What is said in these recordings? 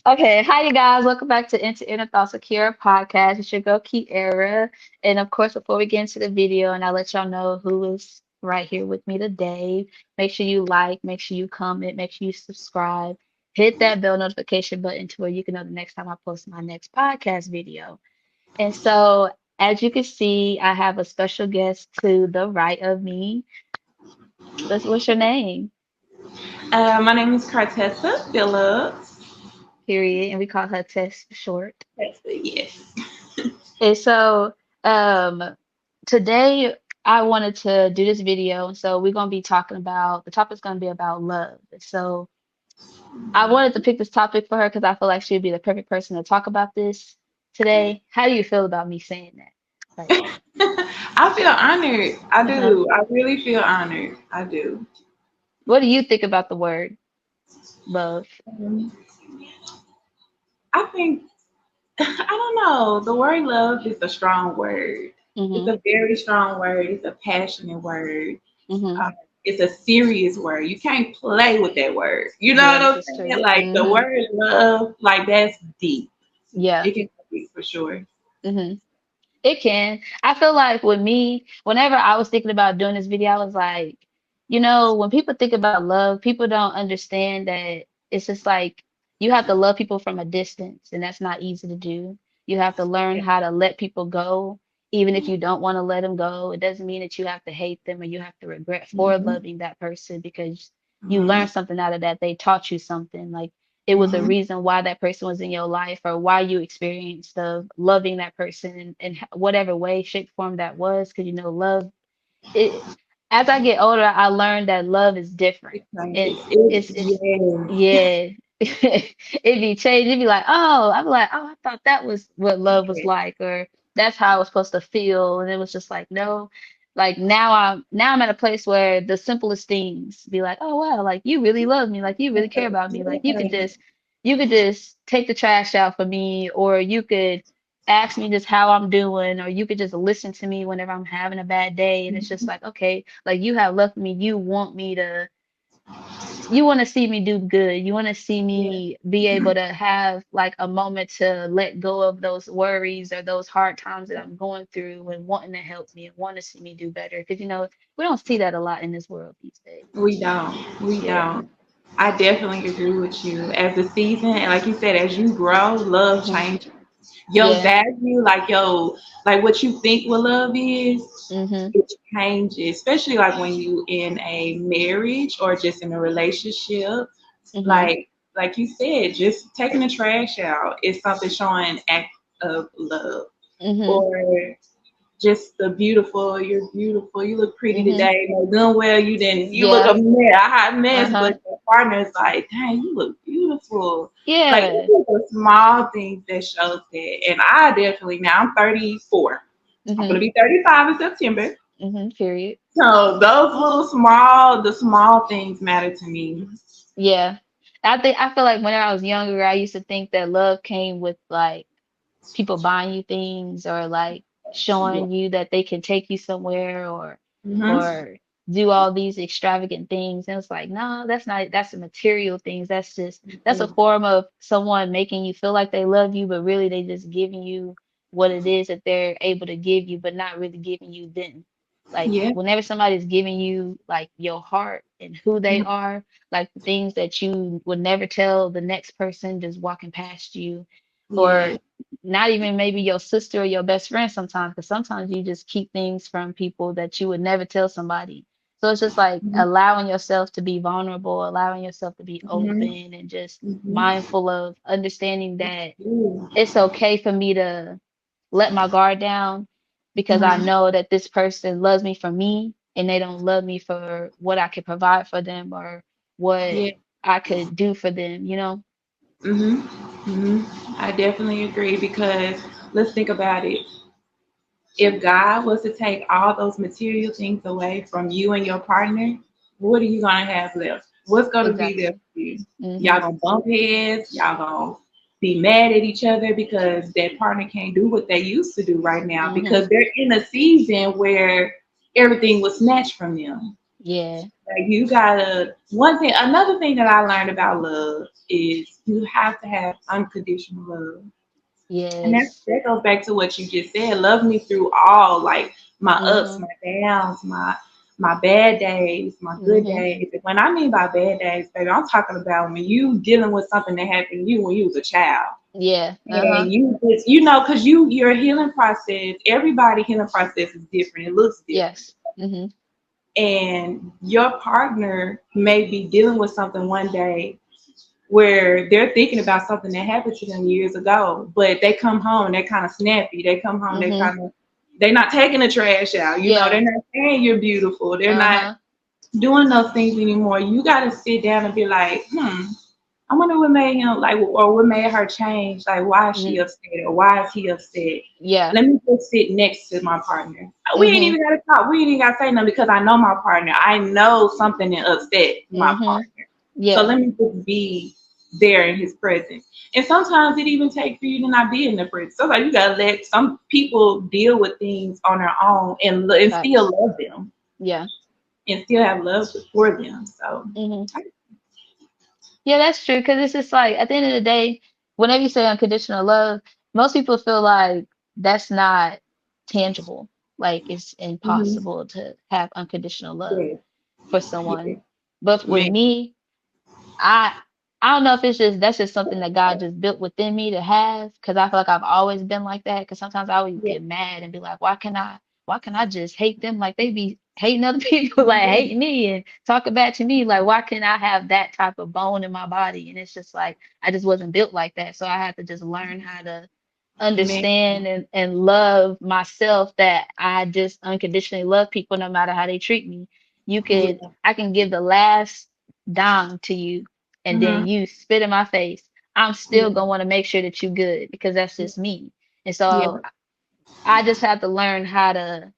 Okay, hi you guys. Welcome back to Into Inner Thoughts with Kiara podcast. It's your girl Kiara. And of course, before we get into the video and I'll let y'all know who is right here with me today, make sure you like, make sure you comment, make sure you subscribe, hit that bell notification button to where you can know the next time I post my next podcast video. And so, as you can see, I have a special guest to the right of me. What's your name? My name is Cartessa Phillips. Period. And we call her Tess for short. Yes. And so, um, today I wanted to do this video. And so we're gonna be talking about the topic's gonna be about love. So I wanted to pick this topic for her because I feel like she'd be the perfect person to talk about this today. How do you feel about me saying that? Like, I feel honored. I uh-huh. do. I really feel honored. I do. What do you think about the word love? Um, I think, I don't know, the word love is a strong word. It's Mm-hmm. a very strong word. It's a passionate word. Mm-hmm. Uh, it's a serious word. You can't play with that word. You know Yeah, what this I'm is true. saying? Like the Mm-hmm. word love, like that's deep. Yeah. It can be for sure. Mm-hmm. It can. I feel like with me, whenever I was thinking about doing this video, I was like, when people think about love, people don't understand that it's just like you have to love people from a distance, and that's not easy to do. You have to learn Yeah. how to let people go, even if you don't want to let them go. It doesn't mean that you have to hate them or you have to regret for Mm-hmm. loving that person because you Mm-hmm. learned something out of that. They taught you something. Like it was a Mm-hmm. reason why that person was in your life or why you experienced of loving that person in whatever way, shape, form that was. Because love it. As I get older, I learned that love is different. It changes. It's Yeah. yeah. It'd be changed. It'd be like, oh, I'd be like, oh, I thought that was what love was Yeah. like, or that's how I was supposed to feel. And it was just like, no. Like now I'm at a place where the simplest things be like, oh wow, like you really love me, like you really care about me. Like you could just take the trash out for me, or you could ask me just how I'm doing, or you could just listen to me whenever I'm having a bad day. And it's just like, okay, like you have loved me, you want to see me do good. You want to see Yeah. me be able to have like a moment to let go of those worries or those hard times that I'm going through and wanting to help me and want to see me do better. Because, we don't see that a lot in this world these days. We don't. We Yeah. don't. I definitely agree with you. As the season, and like you said, as you grow, love Hmm. changes. Your Yeah. value, like what you think what love is, Hmm. it changes. Especially like when you in a marriage or just in a relationship. Hmm. Like you said, just taking the trash out is something showing act of love. Hmm. Or just the beautiful. You're beautiful. You look pretty Hmm. today. No, doing well. You didn't. You look Yeah. a hot mess, Uh-huh. but your partner's like, dang, you look beautiful. Like Yeah. it's just the small things that shows that. And I definitely now I'm 34. I'm gonna Hmm. be 35 in September. Period. So those the small things matter to me. Yeah. I feel like whenever I was younger, I used to think that love came with like people buying you things or like Yeah. showing you that they can take you somewhere Mhm. or do all these extravagant things. And it's like, no, that's the material things. That's a Mhm. form of someone making you feel like they love you, but really they just giving you what it is that they're able to give you, but not really giving you them. Like Yeah. whenever somebody's giving you like your heart and who they Mhm. are, like the things that you would never tell the next person just walking past you, or Yeah. not even maybe your sister or your best friend sometimes, because sometimes you just keep things from people that you would never tell somebody. So it's just like Mhm. allowing yourself to be vulnerable, allowing yourself to be Mhm. open and just Mhm. mindful of understanding that Ooh. it's okay for me to let my guard down because I Mhm. know that this person loves me for me and they don't love me for what I could provide for them or what Yeah. I could do for them. Mhm. Mhm. I definitely agree because let's think about it. If God was to take all those material things away from you and your partner, what are you gonna have left? What's gonna be there Exactly. for you? Hmm. Y'all gonna bump heads. Y'all gonna be mad at each other because that partner can't do what they used to do right now Hmm. because they're in a season where everything was snatched from them. Yeah. Like you gotta one thing another thing that I learned about love is you have to have unconditional love. And Yes. that goes back to what you just said. Love me through all, like my ups, Mhm. my downs, my bad days, my good Mhm. days. And when I mean by bad days, baby, I'm talking about when you dealing with something that happened to you when you was a child. Yeah. Uh-huh. And you just, you know, because your healing process, everybody healing process is different. It looks different. Yes. Mhm. And your partner may be dealing with something one day where they're thinking about something that happened to them years ago, but they come home, they're kind of snappy. They come home, Mhm. they're not taking the trash out. You know, Yeah. they're not saying you're beautiful. They're not Uh-huh. doing those things anymore. You got to sit down and be like, I wonder what made him like, or what made her change. Like, why is she Mhm. upset, or why is he upset? Yeah. Let me just sit next to my partner. We ain't Mhm. even gotta talk. We ain't even gotta say nothing because I know my partner. I know something that upset my Mhm. partner. So Yeah. let me just be there in his presence. And sometimes it even takes for you to not be in the presence. Sometimes you gotta let some people deal with things on their own and still Facts. love them Yeah. and still have love for them. So Mhm. Yeah, that's true. Because it's just like at the end of the day, whenever you say unconditional love, most people feel like that's not tangible. Like it's mm-hmm. impossible to have unconditional love Yeah, for yeah, someone. But with man, me, I I don't know if it's just that's just something that God just built within me to have because I feel like I've always been like that. Because sometimes I would yeah, get mad and be like, why can I just hate them like they be hating other people like yeah, hating me and talking back to me like why can I have that type of bone in my body? And it's just like I just wasn't built like that, so I had to just learn how to man, understand and love myself that I just unconditionally love people no matter how they treat me. yeah, I can give the last dime to you and then mm-hmm. you spit in my face. I'm still Yeah, gonna want to make sure that you good because that's just me. And yeah, so I just have to learn how to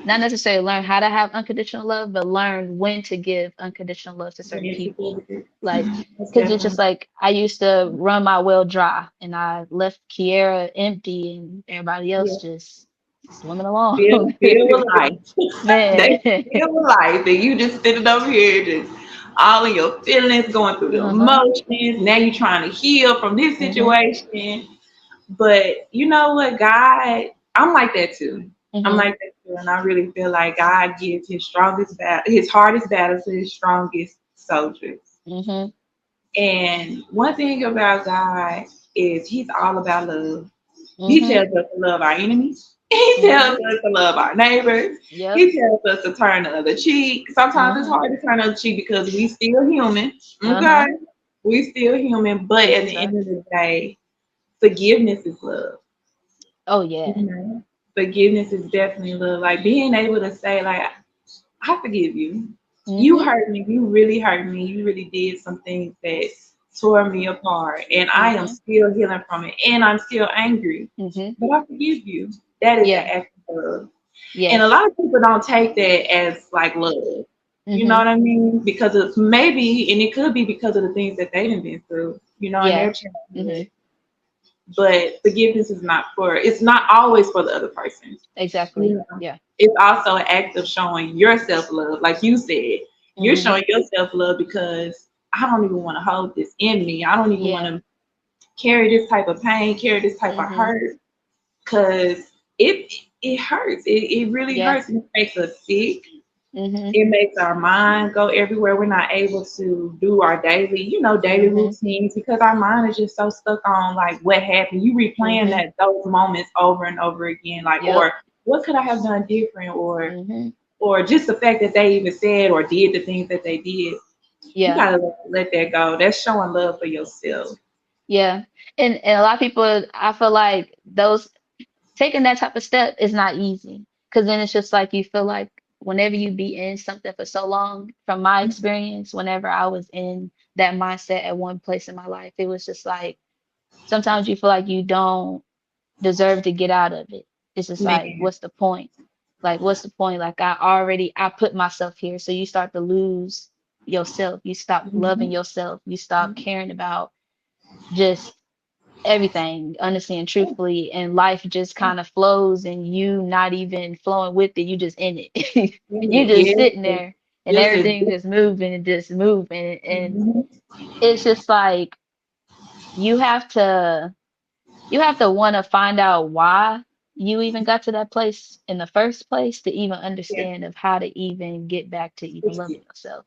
not necessarily learn how to have unconditional love, but learn when to give unconditional love to certain yeah, people. together. Like, That's because it's just definitely. like I used to run my well dry and I left Kiera empty and everybody else Yeah. just swimming along. Feel with life. Man. They feel with life. And you just sitting over here, just all in your feelings, going through the Uh-huh. emotions. Now you're trying to heal from this Mm-hmm. situation. But you know what, God, I'm like that too. I'm Mm-hmm. like that too. And I really feel like God gives his hardest battles to his strongest soldiers. Mm-hmm. And one thing about God is he's all about love. He Mm-hmm. tells us to love our enemies. He tells Mm-hmm. us to love our neighbors. Yep. He tells us to turn the other cheek. Sometimes it's Mm-hmm. hard to turn the other cheek because we still human. Okay. Uh-huh. We still human. But at Yes, the sir. end of the day, forgiveness is love. Oh You yeah. know? Forgiveness is definitely love. Like being able to say, like, I forgive you. You Mm-hmm. hurt me. You really hurt me. You really did some things that tore me apart. And I am Mm-hmm. still healing from it. And I'm still angry. Mm-hmm. But I forgive you. That is an Yeah. act of love. And a Yes. lot of people don't take that as like love. You know Mm-hmm. what I mean? Because it's maybe, and it could be because of the things that they done been through, in Yeah. their Mm-hmm. childhood. But forgiveness is not it's not always for the other person. You Exactly. know, Yeah. it's also an act of showing yourself love. Like you said, you're Mm-hmm. showing yourself love because I don't even want to hold this in me. I don't even want Yeah. to carry this type of pain, carry this type of Mm-hmm. hurt, because it hurts. It really Yeah. hurts. And it makes us sick. Mm-hmm. It makes our mind go everywhere. We're not able to do our daily Mm-hmm. routines because our mind is just so stuck on like what happened. You replaying Mm-hmm. that those moments over and over again, like, Yep. or what could I have done different, Mm-hmm. or just the fact that they even said or did the things that they did. You Yeah. gotta let that go. That's showing love for yourself. Yeah. And a lot of people, I feel like those taking that type of step is not easy because then it's just like you feel like whenever you be in something for so long, from my experience, whenever I was in that mindset at one place in my life, it was just like sometimes you feel like you don't deserve to get out of it. It's just like, Man. what's the point? Like, what's the point? Like, I put myself here. So you start to lose yourself. You stop loving Mhm. yourself. You stop caring about just everything, honestly and truthfully. And life just kind of flows and you not even flowing with it. You just in it. You just Yes, sitting there and just a everything just moving and just moving. And mhm. it's just like, you have to you have to want to find out why you even got to that place in the first place to even Yeah. understand of how to even get back to even loving yourself.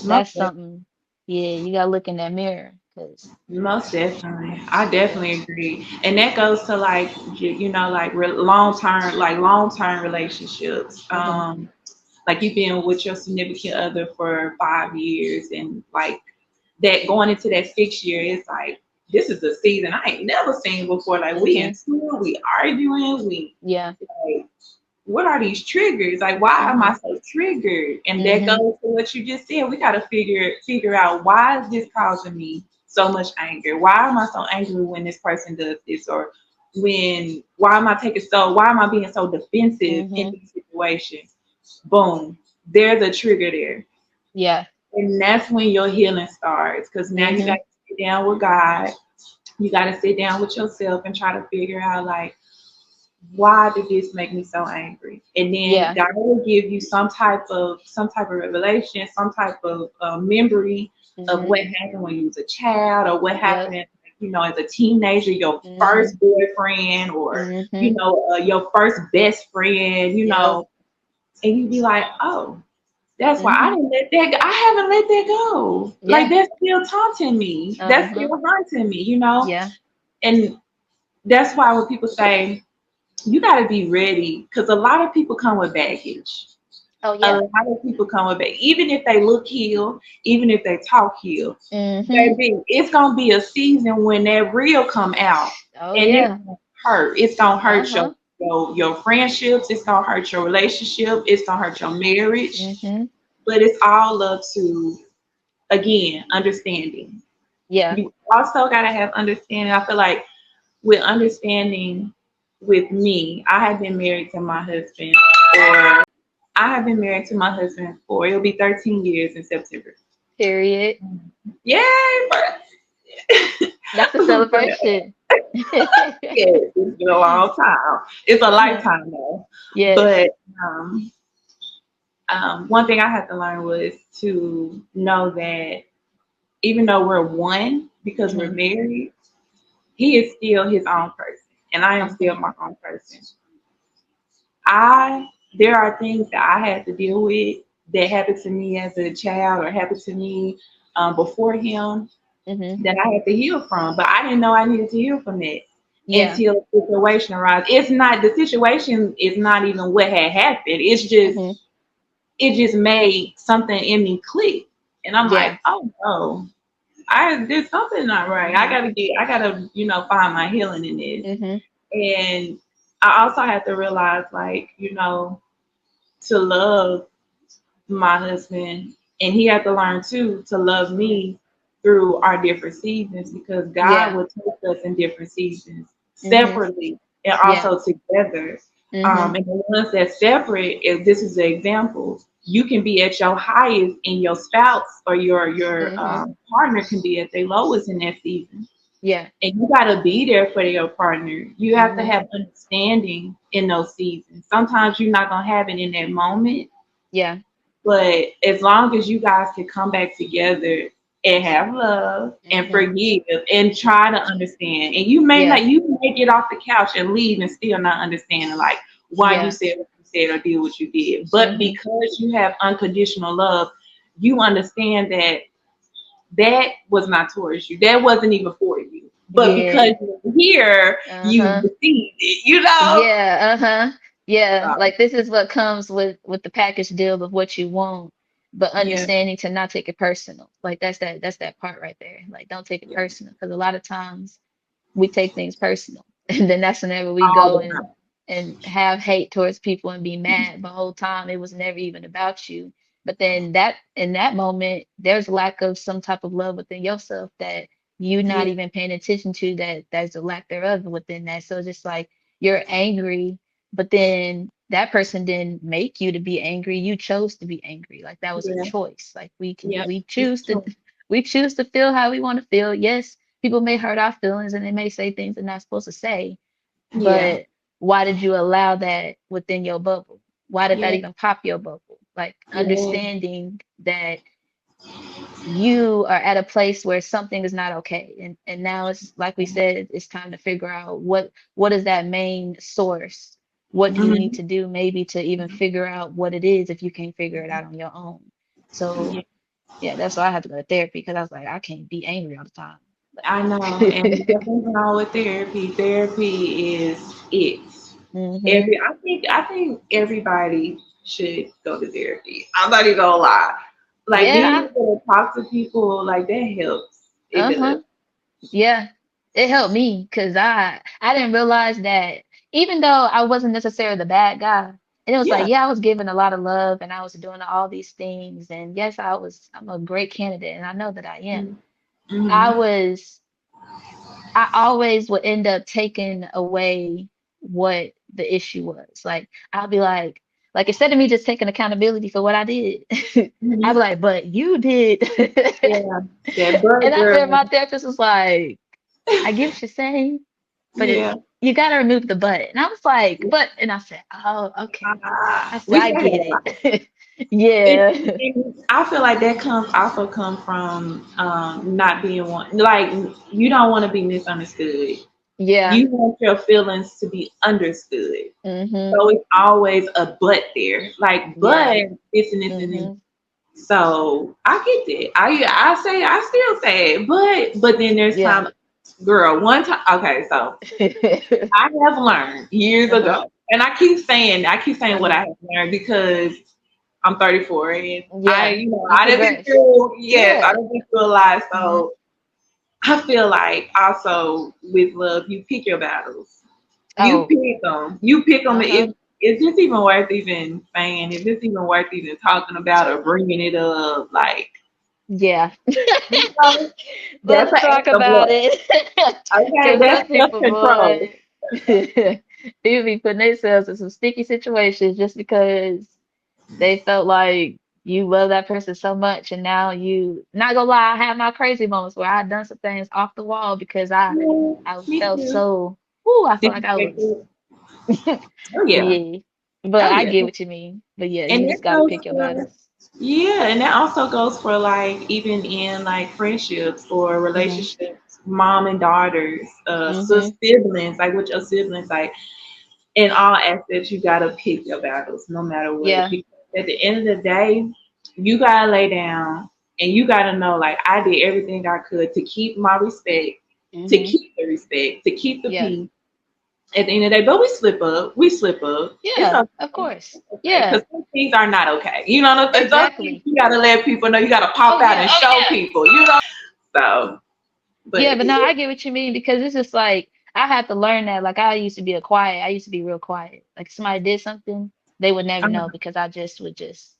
Most That's something, yeah, you gotta look in that mirror because Most definitely, I definitely agree, and that goes to like like long term relationships. hmm Like you've been with your significant other for 5 years, and like that going into that 6 year, it's like this is a season I ain't never seen before. Like we hmm into it, we arguing, we yeah like what are these triggers? Like, why am hmm I so triggered? And that hmm goes to what you just said. We got to figure out why is this causing me so much anger? Why am I so angry when this person does this? Or why am I being so defensive in hmm these situations? Boom, there's a trigger there. yeah And that's when your healing starts. Because now you got hmm to sit down with God. You got to sit down with yourself and try to figure out, like, why did this make me so angry? And then yeah God will give you some type of revelation, some type of memory of hmm what happened when you was a child, or what yep happened, as a teenager, your hmm first boyfriend, or hmm your first best friend, yep and you be like, oh, that's why I hmm didn't let that go. I haven't let that go. Like yeah that's still taunting me. That's uh-huh still haunting me. yeah And that's why when people say you got to be ready, because a lot of people come with baggage. oh A yeah lot of people come with baggage. Even if they look healed, even if they talk healed, hmm baby, it's gonna be a season when that real come out, oh and it's yeah gonna hurt. It's gonna hurt uh-huh your friendships. It's gonna hurt your relationship. It's gonna hurt your marriage. hmm But it's all up to, again, understanding. yeah You also gotta have understanding. I feel like with understanding, with me, I have been married to my husband for it'll be 13 years in September. period. Yay! That's a But celebration. yeah, it's been a long time. It's a Uh-huh. lifetime though. Yes. But um, one thing I had to learn was to know that even though we're one because we're hmm married, he is still his own person, and I am hmm still my own person. I There are things that I had to deal with that happened to me as a child or happened to me before him hmm that I had to heal from, but I didn't know I needed to heal from it Yeah. until the situation arises. It's not the situation is not even what had happened. hmm It just made something in me click, and I'm like, Yeah. oh no, I did something not right. hmm I gotta find my healing in this, hmm and I also had to realize, like, to love my husband, and he had to learn too to love hmm me through our different seasons, because God Yeah. will take us in different seasons hmm separately and Yeah. also together. hmm And the ones that separate, if this is the example, you can be at your highest, and your spouse or your hmm partner can be at their lowest in that season. Yeah. And you got to be there for your partner. You have to hmm have understanding in those seasons. Sometimes you're not gonna have it in that moment, Yeah. but as long as you guys can come back together and have love and hmm forgive and try to understand, and Yeah. you may get off the couch and leave and still not understanding, like, why you Yeah. said what you said or did what you did. But hmm because you have unconditional love, you understand that that was not towards you. That wasn't even for you. But because Yeah. you're here, you Uh-huh. received it. Yeah, uh-huh. Yeah, Uh, like this is what comes with the package deal of what you want, but yeah, understanding to not take it personal. Like that's that part right there. Like don't take it yeah, personal because a lot of times we take things personal. And then that's whenever we all go the and have hate towards people and be mad the whole time it was never even about you. But then that in that moment, there's lack of some type of love within yourself that you're not time. even paying attention to that there's a lack thereof within that. So it's just like you're angry, but then that person didn't make you to be angry. You chose to be angry. Like that was a Yeah, choice. Like yeah, we it's choose to true. we choose to feel how we want to feel. Yes, people may hurt our feelings and they may say things they're not supposed to say, Yeah, but why did you allow that within your bubble? Why did that yeah, even pop your bubble? Like yeah, understanding that you are at a place where something is not okay. And now it's like we said, it's time to figure out what is that main source? What do you need Mhm. to do maybe to even figure out what it is if you can't figure it out on your own? So Yeah, yeah, that's why I had to go to therapy because I was like, I can't be angry all the time. I know. And Like, nothing wrong with therapy. Therapy is it. hmm I think everybody should go to therapy. I'm not even gonna lie. Like being yeah, able to talk to people, like that helps. It does. uh-huh. Yeah, it helped me because I didn't realize that even though I wasn't necessarily the bad guy, and it was like, Yeah. yeah, I was given a lot of love and I was doing all these things, and yes, I'm a great candidate, and I know that I am. I Mm-hmm. was I always would end up taking away what the issue was. Like I'll be like instead of me just taking accountability for what I did, I'd be Hmm. like, but you did. Yeah. That butt And girl. my therapist was like, I get what you're saying, but Yeah. you got to remove the but. And I was like, but, and I said, oh, okay. I said, We I say that get a lot. it. It, Yeah. I feel like that comes also come from not being one. Like you don't want to be misunderstood. Yeah. You want your feelings to be understood. Mm-hmm. So it's always a but there. Like, but Yeah. this and this and this. Mm-hmm. So I get that. I still say it, but then there's Yeah. time, girl. One time, okay. So I have learned years Uh-huh. ago, and I keep saying what Uh-huh. I have learned because I'm 34 and Yeah. You I didn't been progress. through, yes, I Yeah. didn't been through a lot. Mm-hmm. So I feel like also with love, you pick your battles. You Oh. pick them. You pick them. Uh-huh. Is this even worth even saying? Is this even worth even talking about or bringing it up? Like, Yeah. you know, that's Let's an talk act of about love. it. Okay, Because that's some self people, control. boy, people be putting themselves in some sticky situations just because they felt like you love that person so much, and now you not gonna lie, I have my crazy moments where I done some things off the wall because Yeah, I me felt too. so I felt like I was Disrespectful. Oh yeah. yeah. But Oh I yeah. get what you mean. But yeah, And you that just gotta goes pick your for battles. yeah, and that also goes for like even in like friendships or Hmm relationships, mom and daughters, hmm siblings, like with your siblings, like in all aspects, you gotta pick your battles no matter what. Yeah. Because at the end of the day, you gotta lay down and you gotta know like I did everything I could to keep my respect, to hmm keep the respect, to keep the Yeah. peace at the end of the day. But we slip up. It's Yeah, of okay. course. Okay, Yeah, because some things are not okay. You know what I'm saying? Some things exactly. you gotta let people know. You gotta Oh pop out yeah. and show people. You know. So, Yeah, but but no, I get what you mean because it's just like I had to learn that. Like I used to be a quiet. I used to be real quiet. Like if somebody did something, they would never know uh-huh, because I would just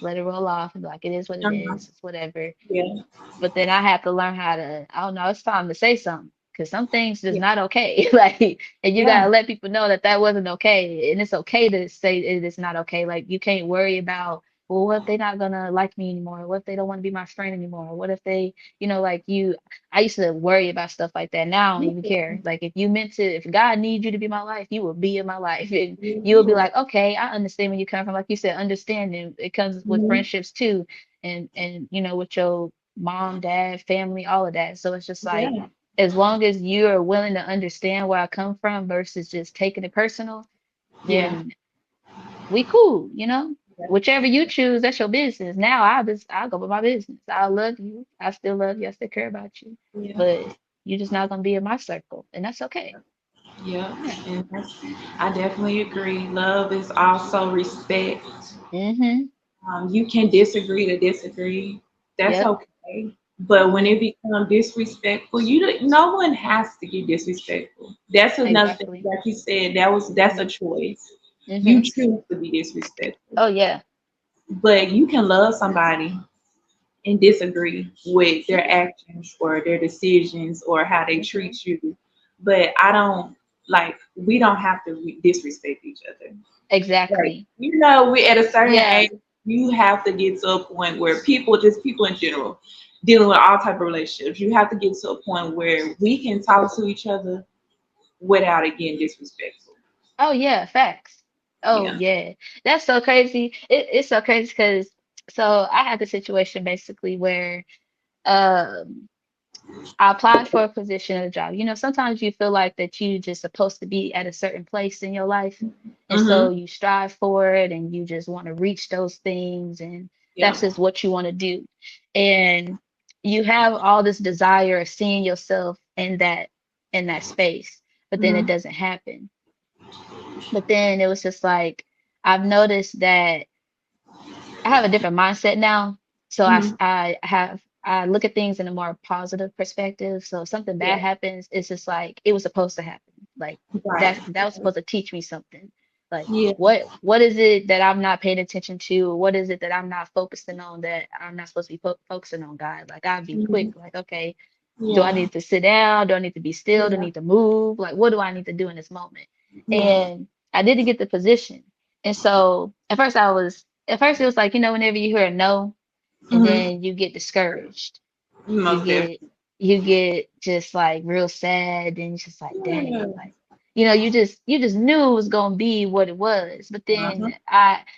let it roll off and be like, it is what it uh-huh, is. It's whatever. yeah, But then I have to learn how to, I don't know, it's time to say something because some things just yeah, not okay. Like, and you yeah, gotta let people know that that wasn't okay, and it's okay to say it is not okay. Like, you can't worry about, well, what if they're not gonna like me anymore? What if they don't want to be my friend anymore? What if they, like you, I used to worry about stuff like that. Now I don't even care. Like, if you meant to, if God needs you to be my life, you will be in my life, and you'll be yeah, like, okay, I understand where you come from. Like you said, understanding it comes with mhm, friendships too, and with your mom, dad, family, all of that. So it's just like yeah, as long as you are willing to understand where I come from versus just taking it personal, yeah, then we cool. Whichever you choose, that's your business. Now I'll go with my business. I love you. I still love you. I still care about you. yeah, But you're just not gonna be in my circle. And that's okay. yeah. Yeah. And I definitely agree. Love is also respect. Mm-hmm. You can disagree to disagree. That's Yep. okay. But when Mm-hmm. it becomes disrespectful, no one has to get disrespectful. That's another thing. Exactly. Like you said, that's a Mm-hmm. choice. You Mm-hmm. choose to be disrespectful, Oh yeah. but you can love somebody and disagree with their Yeah. actions or their decisions or how they Mm-hmm. treat you. But I don't like we don't have to disrespect each other. Like, Exactly. we at a certain Yeah. age, you have to get to a point where people, just people in general, dealing with all type of relationships, you have to get to a point where we can talk to each other without it getting disrespectful. Oh yeah, facts. Oh Yeah. yeah, that's so crazy. It's so crazy because So I had the situation basically where um I applied for a position at a job. You know, sometimes you feel like that you just supposed to be at a certain place in your life. And so Mm-hmm. you strive for it and you just want to reach those things and Yeah. that's just what you want to do. And you have all this desire of seeing yourself in that space, but then it Mm-hmm. doesn't happen. But then it was just like I've noticed that I have a different mindset now. So Mm-hmm. I look at things in a more positive perspective. So if something bad Yeah. happens, it's just like it was supposed to happen. Like Right. that was supposed to teach me something. Like Yeah. what is it that I'm not paying attention to? What is it that I'm not focusing on that I'm not supposed to be focusing on, God? Like I'd be quick, Mm-hmm. like, okay, do I Yeah. need to sit down? Do I need to be still? Do I Yeah. need to move? Like what do I need to do in this moment? Yeah. And I didn't get the position. And so at first it was like, whenever you hear a no and Mm-hmm. then you get discouraged, you Most get definitely. you get just like real sad and it's just like, dang, Yeah. like, you just knew it was gonna be what it was. Uh-huh.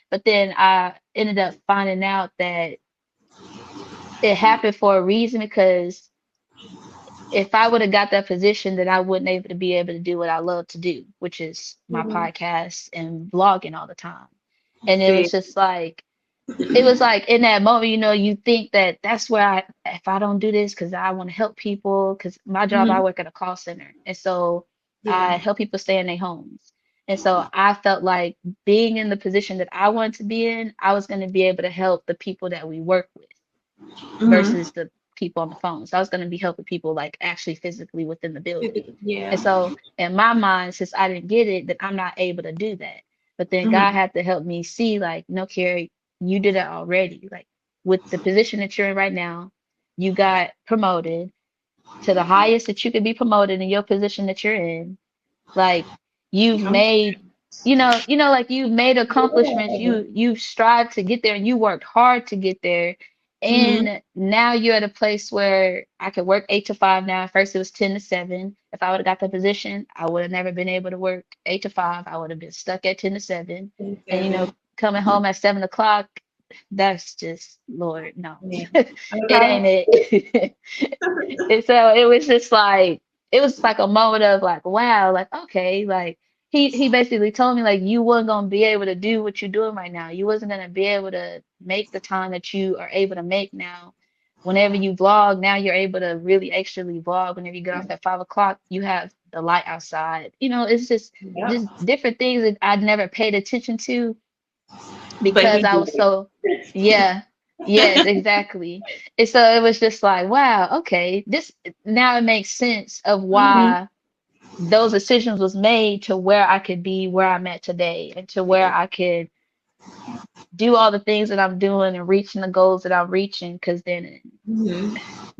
But then I ended up finding out that it happened for a reason because if I would have got that position, then I wouldn't able to be able to do what I love to do, which is my Mm-hmm. podcast and vlogging all the time. And See. it was like in that moment, you think that that's where if I don't do this, because I want to help people, because my job, I Mm-hmm. work at a call center. And so Yeah. I help people stay in their homes. And so I felt like being in the position that I wanted to be in, I was going to be able to help the people that we work with Mm-hmm. versus the people on the phone. So I was going to be helping people like actually physically within the building. And Yeah. so in my mind, since I didn't get it, then I'm not able to do that. But then God Mm-hmm. had to help me see, like, no, Carrie, you did it already. Like with the position that you're in right now, you got promoted to the highest that you could be promoted in your position that you're in. Like you've I'm made, like you've made accomplishments. yeah. You've strived to get there and you worked hard to get there. Mm-hmm. And now you're at a place where I could work 8 to 5 now. At first it was 10 to 7. If I would have got the position, I would have never been able to work 8 to 5. I would have been stuck at 10 to 7. And Seven. coming home at 7 o'clock, that's just Lord, no. Yeah. It Okay. ain't it. And so it was like a moment of like, wow, like okay, like he basically told me like you weren't gonna be able to do what you're doing right now. You wasn't gonna be able to make the time that you are able to make now. Whenever you vlog, now you're able to really actually vlog. Whenever you get off at 5 o'clock, you have the light outside. It's just Yep. different things that I'd never paid attention to But because he I did was it. so, yeah, yes, exactly. And so it was just like, wow, okay, this now it makes sense of Mm-hmm. why those decisions was made to where I could be where I'm at today and to where Yeah. I could do all the things that I'm doing and reaching the goals that I'm reaching. Because then Mm-hmm.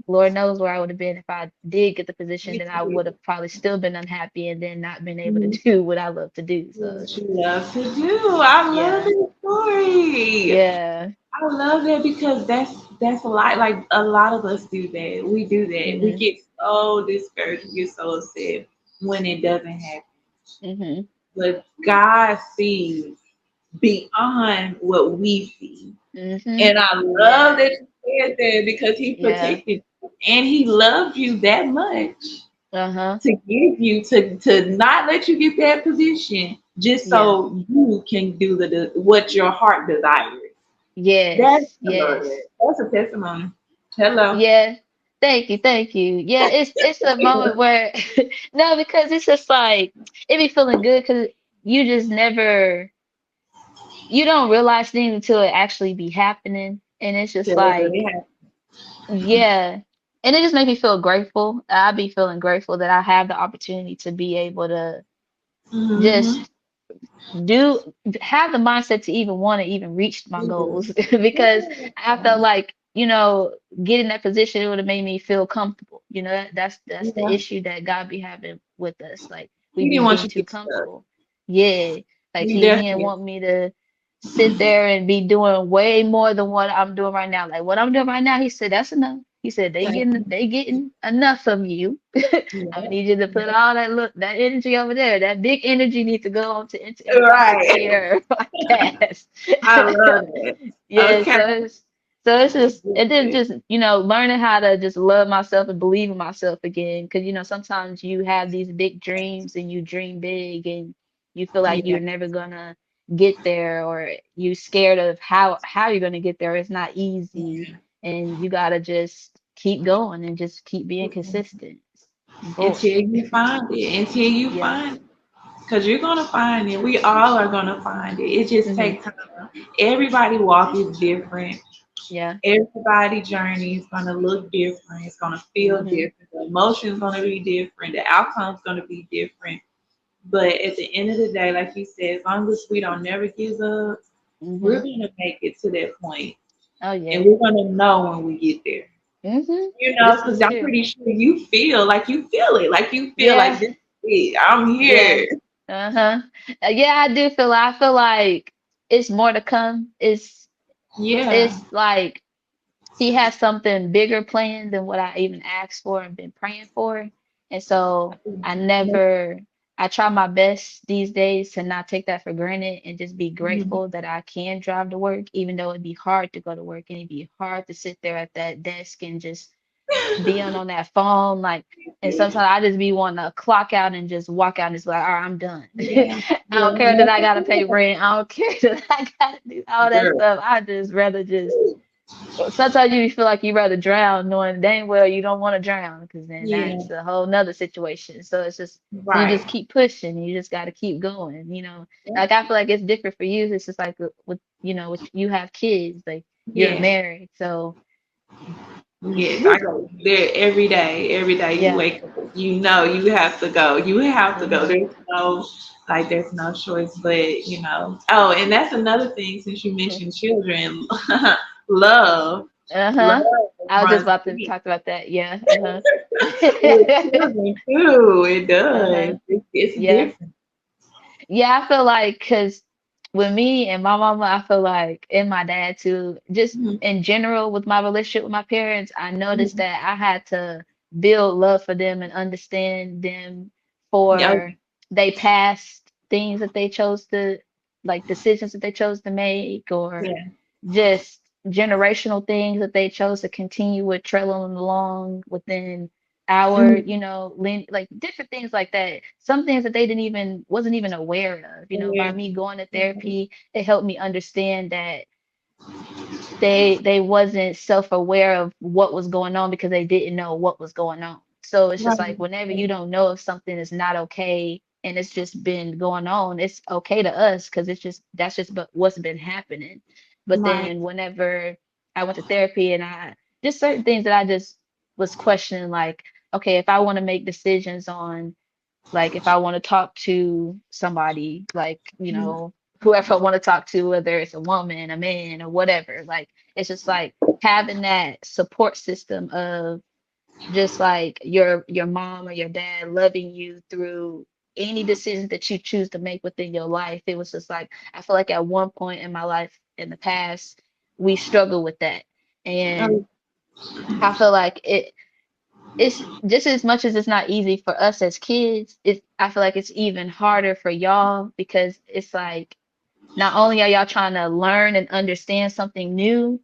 Lord knows where I would have been if I did get the position, Yes, then I you would did. have probably still been unhappy and then not been able to Mm-hmm. do what I love to do. So What you love to do. I love yeah, this story. yeah. I love that because that's a lot. Like a lot of us do that. We do that. We Mhm. get so discouraged. We get so upset when it doesn't happen. Mhm. But God sees beyond what we see. Mhm. And I love that Yes. you said that because He Yeah. protected you and He loved you that much Uh-huh. to give you to not let you get that position just Yeah. so you can do the what your heart desires. That's Yes. I love Yes. it. That's a testimony. Hello. Yeah. Thank you. Thank you. Yeah, it's a moment where no, because it's just like it be feeling good because you just never you don't realize things until it actually be happening. And it's just Till it really like, happens. yeah. And it just makes me feel grateful. I be feeling grateful that I have the opportunity to be able to Mm-hmm. just do have the mindset to even want to even reach my goals because I felt like getting that position it would have made me feel comfortable. That's the Yeah. issue that God be having with us. Like we He be didn't want getting you to too get stuck. comfortable. Yeah, like He he didn't definitely. want me to sit there and be doing way more than what I'm doing right now. Like what I'm doing right now, he said that's enough. He said Thank you. they getting enough of you. I Yeah. need you to put all that energy over there. That big energy needs to go on to Interthoughts of Right. Care podcast. I love it. Yeah, Okay. so it's just Yes, and then yes. just learning how to just love myself and believe in myself again. Because sometimes you have these big dreams and you dream big and you feel like Yeah. you're never gonna get there or you scared of how you're gonna get there. It's not easy and you gotta just keep going and just keep being consistent. It's Until important. you find it. Until you Yeah. find it. Because you're going to find it. We all are going to find it. It just Hmm. takes time. Everybody walk is different. Yeah. Everybody journey is going to look different. It's going to feel Hmm. different. The emotion's going to be different. The outcome's going to be different. But at the end of the day, like you said, as long as we don't never give up, we're Hmm. going to make it to that point, Oh and yeah. we're going to know when we get there. Hmm. You know, This because is I'm true. pretty sure you feel it. Like you feel like Yeah. this is it. I'm Yeah. here. Uh-huh. Yeah, I feel like it's more to come. Yeah. It's like he has something bigger planned than what I even asked for and been praying for. And so I never I try my best these days to not take that for granted and just be Mhm. grateful that I can drive to work, even though it'd be hard to go to work and it'd be hard to sit there at that desk and just being on that phone, like, and sometimes I just be wanting to clock out and just walk out and just be like, all right, I'm done. Yeah, I don't yeah, care that that's I gotta pay rent. I don't care that I gotta do all that girl. stuff. I just rather just sometimes you feel like you rather drown knowing dang well you don't want to drown because then Yeah, that's a whole nother situation. So it's just you right. just keep pushing. You just got to keep going. Yeah, Like I feel like it's different for you. It's just like with you have kids, like you're yeah, married. So yes. I whew, go there every day. Every day you yeah. wake up, you know you have to go. You have to go. Uh-huh. There's no choice. But oh, and that's another thing. Since you mentioned children, love, love Uh-huh. I was just runs about to deep talk about that. Yeah. Uh-huh. with children too. It Uh-huh. does. It's Yeah. different. Yeah, I feel like because with me and my mama, I feel like, and my dad too, just Mhm. in general with my relationship with my parents, I noticed Mhm. that I had to build love for them and understand them Yeah, for they past things that they chose to, like decisions that they chose to make, or yeah. just generational things that they chose to continue with trailing along within our, Mhm. like different things like that. Some things that they didn't even wasn't even aware of. By Yeah. me going to therapy, it helped me understand that they wasn't self-aware of what was going on because they didn't know what was going on. So it's just Right. like whenever you don't know if something is not okay and it's just been going on, it's okay to us because it's just that's just but what's been happening. But Right. then whenever I went to therapy and I just certain things that I just was questioning, like, okay, if I want to make decisions on like if I want to talk to somebody, like, Mhm. whoever I want to talk to, whether it's a woman, a man, or whatever, like it's just like having that support system of just like your mom or your dad loving you through any decisions that you choose to make within your life. It was just like I feel like at one point in my life in the past, we struggled with that. And Oh, I feel like it's just as much as it's not easy for us as kids, I feel like it's even harder for y'all because it's like not only are y'all trying to learn and understand something new,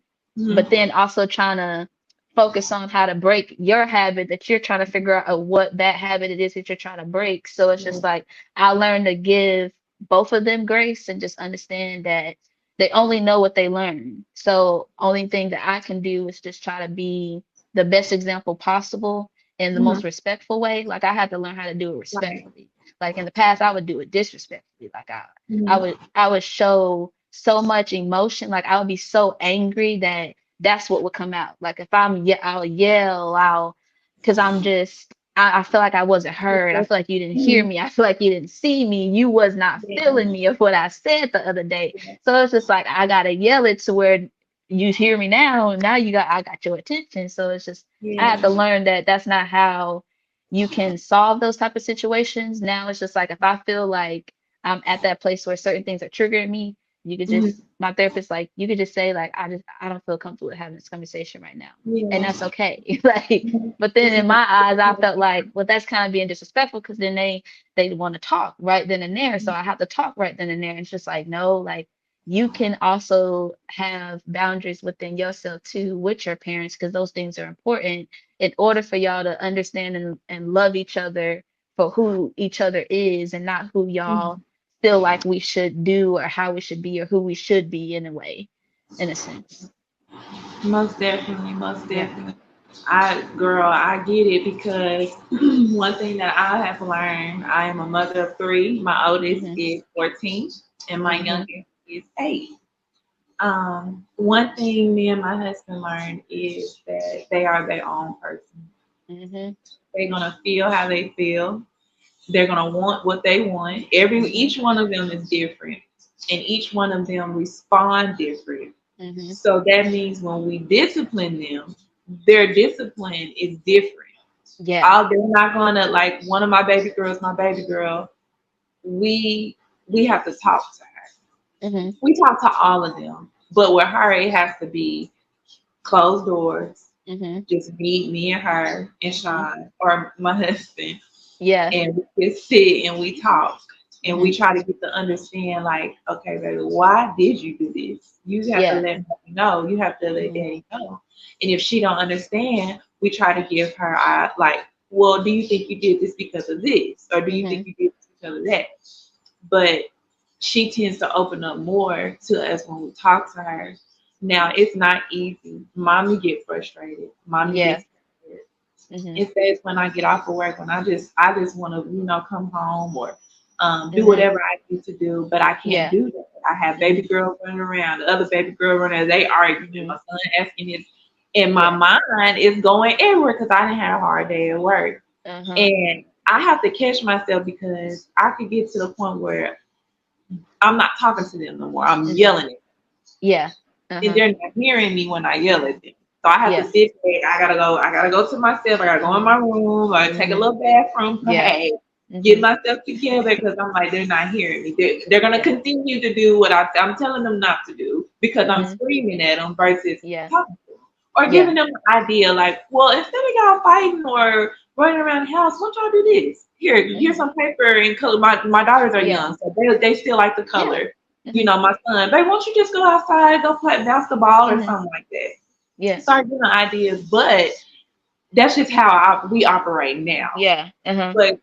but mhm. then also trying to focus on how to break your habit that you're trying to figure out what that habit it is that you're trying to break. So it's Yeah. just like I learned to give both of them grace and just understand that they only know what they learn. So only thing that I can do is just try to be the best example possible in the Mhm. most respectful way. Like I had to learn how to do it Right. respectfully. Like in the past, I would do it disrespectfully. Like Mhm. I would show so much emotion. Like I would be so angry that that's what would come out. Like if I'll yell, because I feel like I wasn't heard. I feel like you didn't hear Mhm. me. I feel like you didn't see me. You was not Yeah. feeling me of what I said the other day. So it's just like I gotta yell it to where you hear me now. And now I got your attention. So it's just I Yeah. had to learn that that's not how you can solve those type of situations. Now it's just like if I feel like I'm at that place where certain things are triggering me, You could Mhm. just, my therapist, like, you could just say, like, I don't feel comfortable having this conversation right now. And Yeah. that's okay. Like, Mhm. but then It's in not- my eyes, I felt like, well, that's kind of being disrespectful because then they want to talk right then and there. So I have to talk right then and there. And it's just like, no, like, you can also have boundaries within yourself too with your parents because those things are important in order for y'all to understand and love each other for who each other is and not who y'all Mhm. feel like we should do or how we should be or who we should be in a way, in a sense. Most definitely, most Yeah. definitely. I get it because one thing that I have learned, I am a mother of three. My oldest Mhm. is 14 and my Mhm. youngest is 8. One thing me and my husband learned is that they are their own person. Mhm. They're gonna feel how they feel. They're gonna want what they want. Every Mhm. each one of them is different, and each one of them respond different. Mhm. So that means when we discipline them, their discipline is different. Yeah. They're not gonna like one of my baby girls, my baby girl. We we have to talk to her. Mhm. We talk to all of them, but with her, it has to be closed doors. Mhm. Just me and her and Mhm. Sean or my husband, Yeah. and we just sit and we talk and we Mhm. try to get to understand like, okay, baby, why did you do this? You have to Yeah. let me know. You have to let Mhm. daddy know. And if she don't understand, we try to give her like, well, do you think you did this because of this, or do you think Mhm. you did this because of that? But she tends to open up more to us when we talk to her. Now it's not easy. Mommy get frustrated. Mommy Yeah. gets tired. Mhm. It's days when I get off of work when I just want to come home or do Mhm. whatever I need to do, but I can't Yeah. do that. I have baby Mhm. girls running around, the other baby girl running. They arguing. My Mhm. son asking this, and my Yeah. mind is going everywhere because I didn't have a hard day at work, Uh-huh. and I have to catch myself because I could get to the point where I'm not talking to them no more. I'm Mhm. yelling at them, Yeah. and Uh-huh. they're not hearing me when I yell at them. So I have to Yeah. sit back. I gotta go to myself. I gotta go in my Mhm. room. I take a Mhm. little bathroom Yeah. break, get Mhm. myself together because I'm like they're not hearing me. They're gonna Yeah. continue to do what I'm telling them not to do because I'm Mhm. screaming at them versus Yeah. talking to them or Yeah. giving them an idea like, well, instead of y'all fighting or running around the house, why don't y'all do this? Here's Mhm. some paper and color. My daughters are Yeah. young, so they still like to Yeah. color. Mhm. My son, babe, won't you just go outside, go play basketball or Mhm. something like that? Yeah. Start getting ideas, but that's just how we operate now. Yeah. Uh-huh. But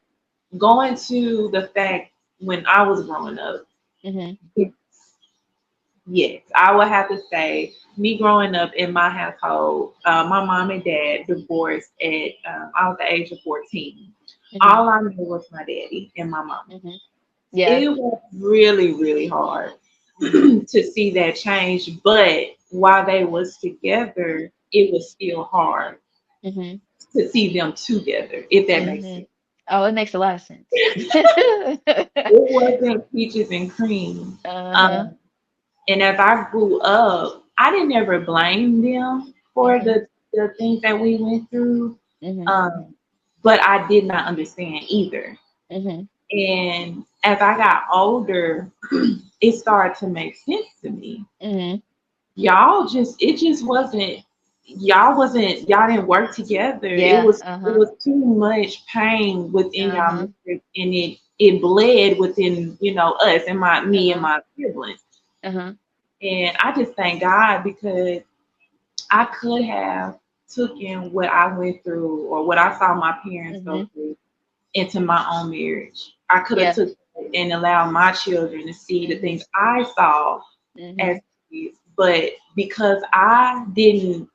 going to the fact when I was growing up, Mhm. yes, I would have to say me growing up in my household, my mom and dad divorced at I was the age of 14. Mhm. All I knew was my daddy and my mom. Mhm. Yeah. It was really, really hard Mhm. to see that change, but while they was together, it was still hard Mhm. to see them together, if that makes Mhm. sense. Oh, it makes a lot of sense. It wasn't peaches and cream. Uh-huh. Um, and as I grew up, I didn't ever blame them for Mhm. the things that we went through. Mhm. Um, but I did not understand either. Mhm. And as I got older, it started to make sense to me. Mhm. It just wasn't y'all didn't work together. Yeah. It Uh-huh. was too much pain within y'all Uh-huh. marriage, and it bled within us and me and Uh-huh. my siblings. Uh-huh. And I just thank God because I could have taken what I went through or what I saw my parents go Mhm. through into my own marriage. I could have Yeah. took it and allowed my children to see the Mhm. things I saw as Mhm. kids, but because I didn't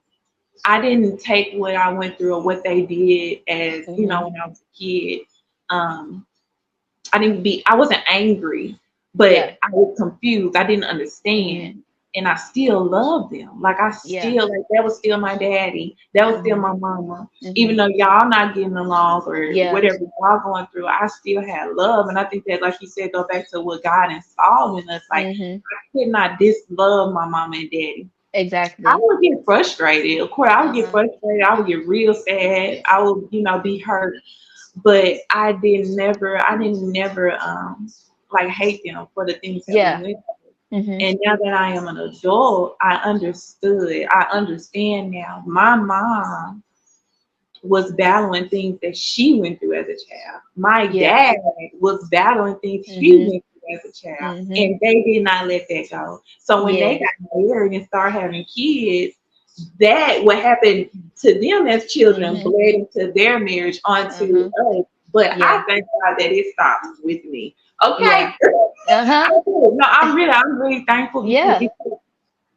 take what I went through or what they did as Mhm. when I was a kid. Um, I wasn't angry, but Yeah. I was confused. I didn't Mhm. understand. And I still love them. Like Yeah. that was still my daddy. That was still Mhm. my mama. Even Mhm. though y'all not getting along or Yeah. whatever y'all going through, I still had love. And I think that, like you said, go back to what God installed in us. Like Mhm. I could not dislove my mama and daddy. I Exactly. would get frustrated. Of course, I would get Uh-huh. frustrated. I would get real sad. I would, be hurt. But I didn't never like hate them for the things that we Yeah. went through. Mhm. And now that I am an adult, I understood. I understand now. My mom was battling things that she went through as a child. My Yeah. dad was battling things he Mhm. went through as a child, Mhm. and they did not let that go. So when they Yes. got married and started having kids, that what happened to them as children Mhm. bled into their marriage onto Uh-huh. us. But I Yeah. thank God that it stopped with me. Okay. Yeah. Uh-huh. I do. No, I'm really thankful Yeah. because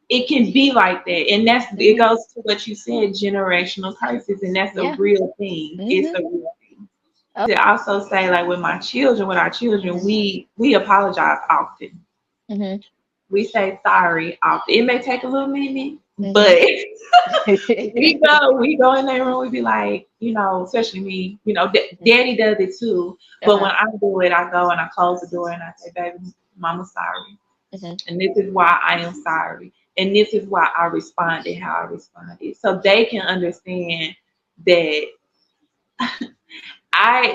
it can be like that. And it Mhm. goes to what you said, generational curses, and that's a Yeah. real thing. It's Mhm. a real thing. Oh. To also say, like with our children, Mhm. we apologize often. Mhm. We say sorry often. It may take a little minute, Mhm. but we go in their room, we be like, especially me, Mhm. daddy does it too. But when Uh-huh. I do it, I go and I close the door and I say, baby, mama's sorry. Mhm. And this is why I am sorry. And this is why I responded how I responded. So they can understand that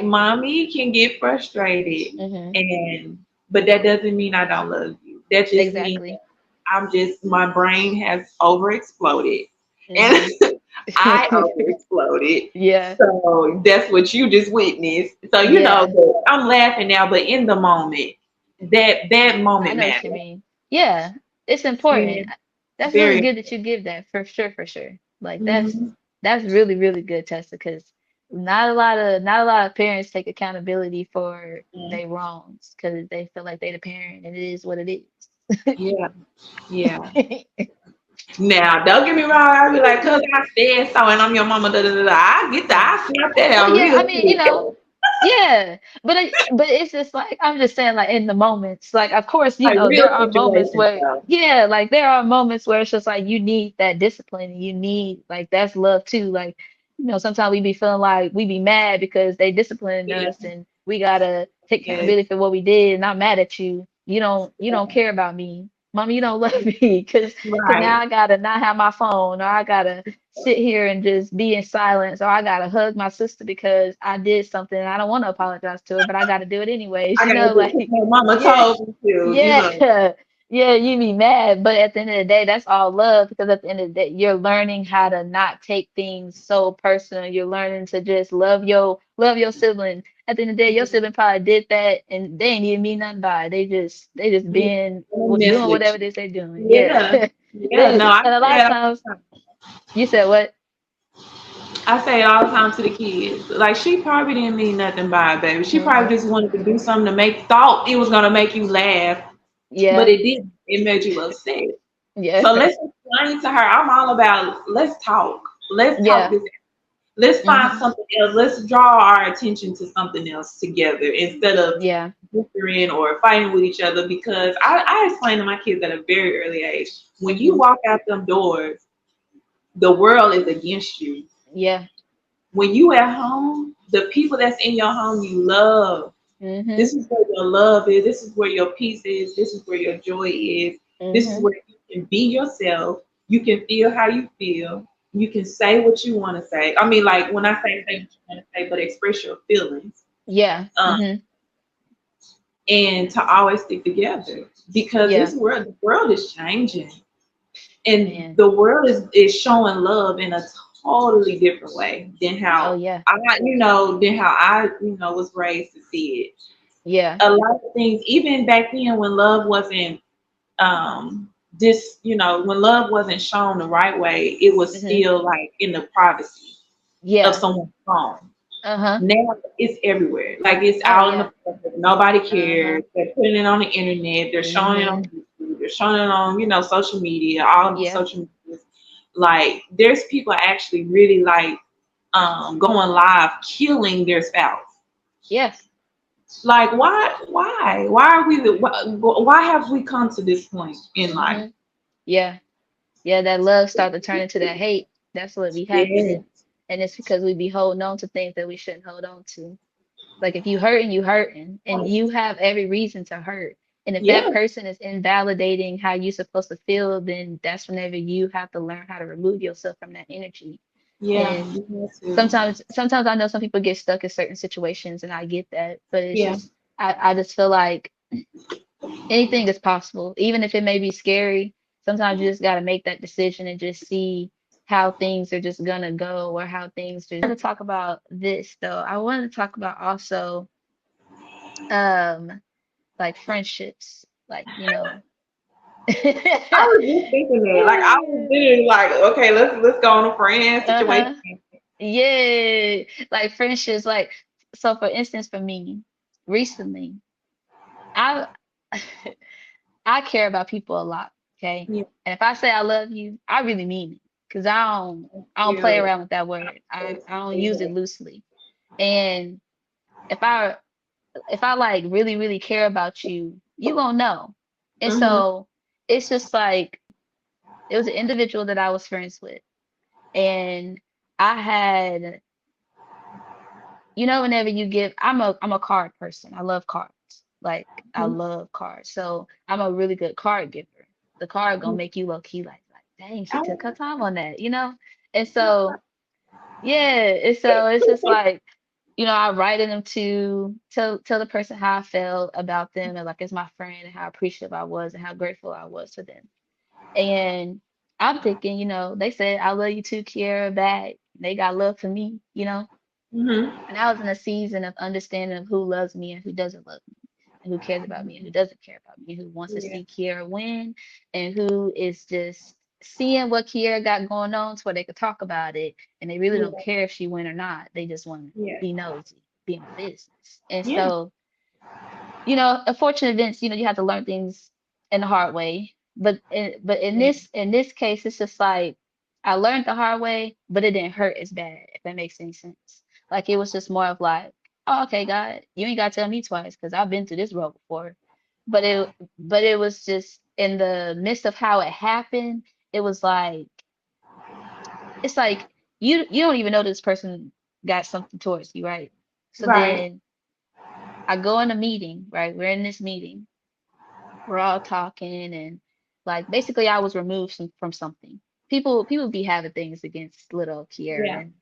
mommy can get frustrated Mhm. but that doesn't mean I don't love you. That just means Exactly. my brain has over exploded. And Mhm. I over exploded. Yeah. So that's what you just witnessed. So Yeah. but I'm laughing now, but in the moment, that I moment know what you matters. mean. Yeah. It's important. And That's really very good that you give that for sure, for sure. Like mm-hmm. that's really, really good, Tessa, because not a lot of parents take accountability for their wrongs because they feel like they the parent and it is what it is. Yeah, yeah. Now, don't get me wrong. I'll be like, cause I said so, and I'm your mama. Da da da. Da. Yeah. I snap that Well, out yeah, real I mean, quick. yeah, but it's just like I'm just saying, like in the moments, like of course, Like real there are moments situations, where, though. yeah, like there are moments where it's just like you need that discipline, and you need like that's love too. Like, sometimes we be feeling like we be mad because they disciplining Yeah, us, and we gotta take yeah, accountability for what we did. And I'm mad at you. You don't care about me, mommy. You don't love me because now right. I gotta not have my phone, or I gotta sit here and just be in silence, or I gotta hug my sister because I did something and I don't want to apologize to her, but I gotta do it anyways, I gotta do it 'cause like my mama yeah, told me to. yeah, yeah, you be mad, but at the end of the day, that's all love because at the end of the day, you're learning how to not take things so personal. You're learning to just love your sibling. At the end of the day, your sibling probably did that and they ain't even mean nothing by it. They just Yeah, being I'm gonna mess doing with whatever you. it is they're doing. Yeah, Yeah. yeah. No, I And a say lot of it. times you said what? I say it all the time to the kids. Like she probably didn't mean nothing by it, baby. She Hmm. probably just wanted to do something to thought it was gonna make you laugh, but Yeah. it didn't. It made you upset. Yeah. So let's explain to her. I'm all about let's talk. Let's talk Yeah. this. Let's find Hmm. something else. Let's draw our attention to something else together instead of Yeah. bickering or fighting with each other. Because I explain to my kids at a very early age, when you Hmm. walk out them doors, the world is against you. Yeah. When you at home, the people that's in your home you love. Hmm. This is where your love is. This is where your peace is. This is where your joy is. This is Hmm. where you can be yourself. You can feel how you feel. You can say what you want to say. I mean, like when I say what you want to say, but express your feelings. Yeah. Um, Hmm. and to always stick together because Yeah. the world is changing, and Man. the world is showing love in a totally different way than Oh how yeah. I was raised to see it. Yeah. A lot of things, even back then when love wasn't when love wasn't shown the right way, it was Hmm. still like in the privacy of Yeah. someone's phone. Uh-huh. Now it's everywhere. Like it's Oh out in yeah. the public. Nobody Uh-huh. cares. They're putting it on the internet. They're showing it on Hmm. YouTube. They're showing it on, social media, all the Yeah. social medias. Like there's people actually really like going live killing their spouse. Yeah. Like why are why have we come to this point in life? Hmm. Yeah. Yeah, that love start to turn into that hate. That's what be Yeah, happening. And it's because we be holding on to things that we shouldn't hold on to. Like if you hurting, and you have every reason to hurt. And if that yeah, person is invalidating how you're supposed to feel, then that's whenever you have to learn how to remove yourself from that energy. yeah. And You have to. sometimes I know some people get stuck in certain situations, and I get that, but it's Yeah, just I just feel like Anything is possible, even if it may be scary. Sometimes you just got to make that decision and just see how things are just gonna go or how things just. I wanted to talk about this though. I wanted to talk about also um like friendships, like I was just thinking that. Like I was literally like, okay, let's go on a friend situation. uh-huh. Yeah, like friendships, like so for instance, for me, recently, I I care about people a lot, okay? Yeah, And if I say I love you, I really mean it, because I don't play good. around with that word. It's I don't use it good. loosely. And if I if I like really, really care about you, you gonna know. And Mhm. so it's just like it was an individual that I was friends with. And I had whenever you give, I'm a card person. I love cards. Like I Mhm. love cards. So I'm a really good card giver. The card gonna make you low key like, dang, she took her Oh, time on that. And so yeah, and so it's just like, I write in them to tell the person how I felt about them and like as my friend and how appreciative I was and how grateful I was to them. And I'm thinking, they said I love you too, Kiera, back. They got love for me. mhm. And I was in a season of understanding of who loves me and who doesn't love me, and who cares about me and who doesn't care about me, and who wants to Yeah, see Kiera win, and who is just seeing what Kiera got going on so they could talk about it. And they really don't yeah, care if she win or not. They just want to yeah, be nosy, be in my business. And yeah, so unfortunate events, you have to learn things in the hard way. But in yeah. this case, it's just like I learned the hard way, but it didn't hurt as bad, if that makes any sense. Like it was just more of like, oh, okay, God, you ain't gotta tell me twice because I've been through this road before. But it was just in the midst of how it happened, it was like it's like you don't even know this person got something towards you, right? So Right. then I go in a meeting, right? We're in this meeting, we're all talking, and like basically I was removed from something. People be having things against little Yeah. Kiera,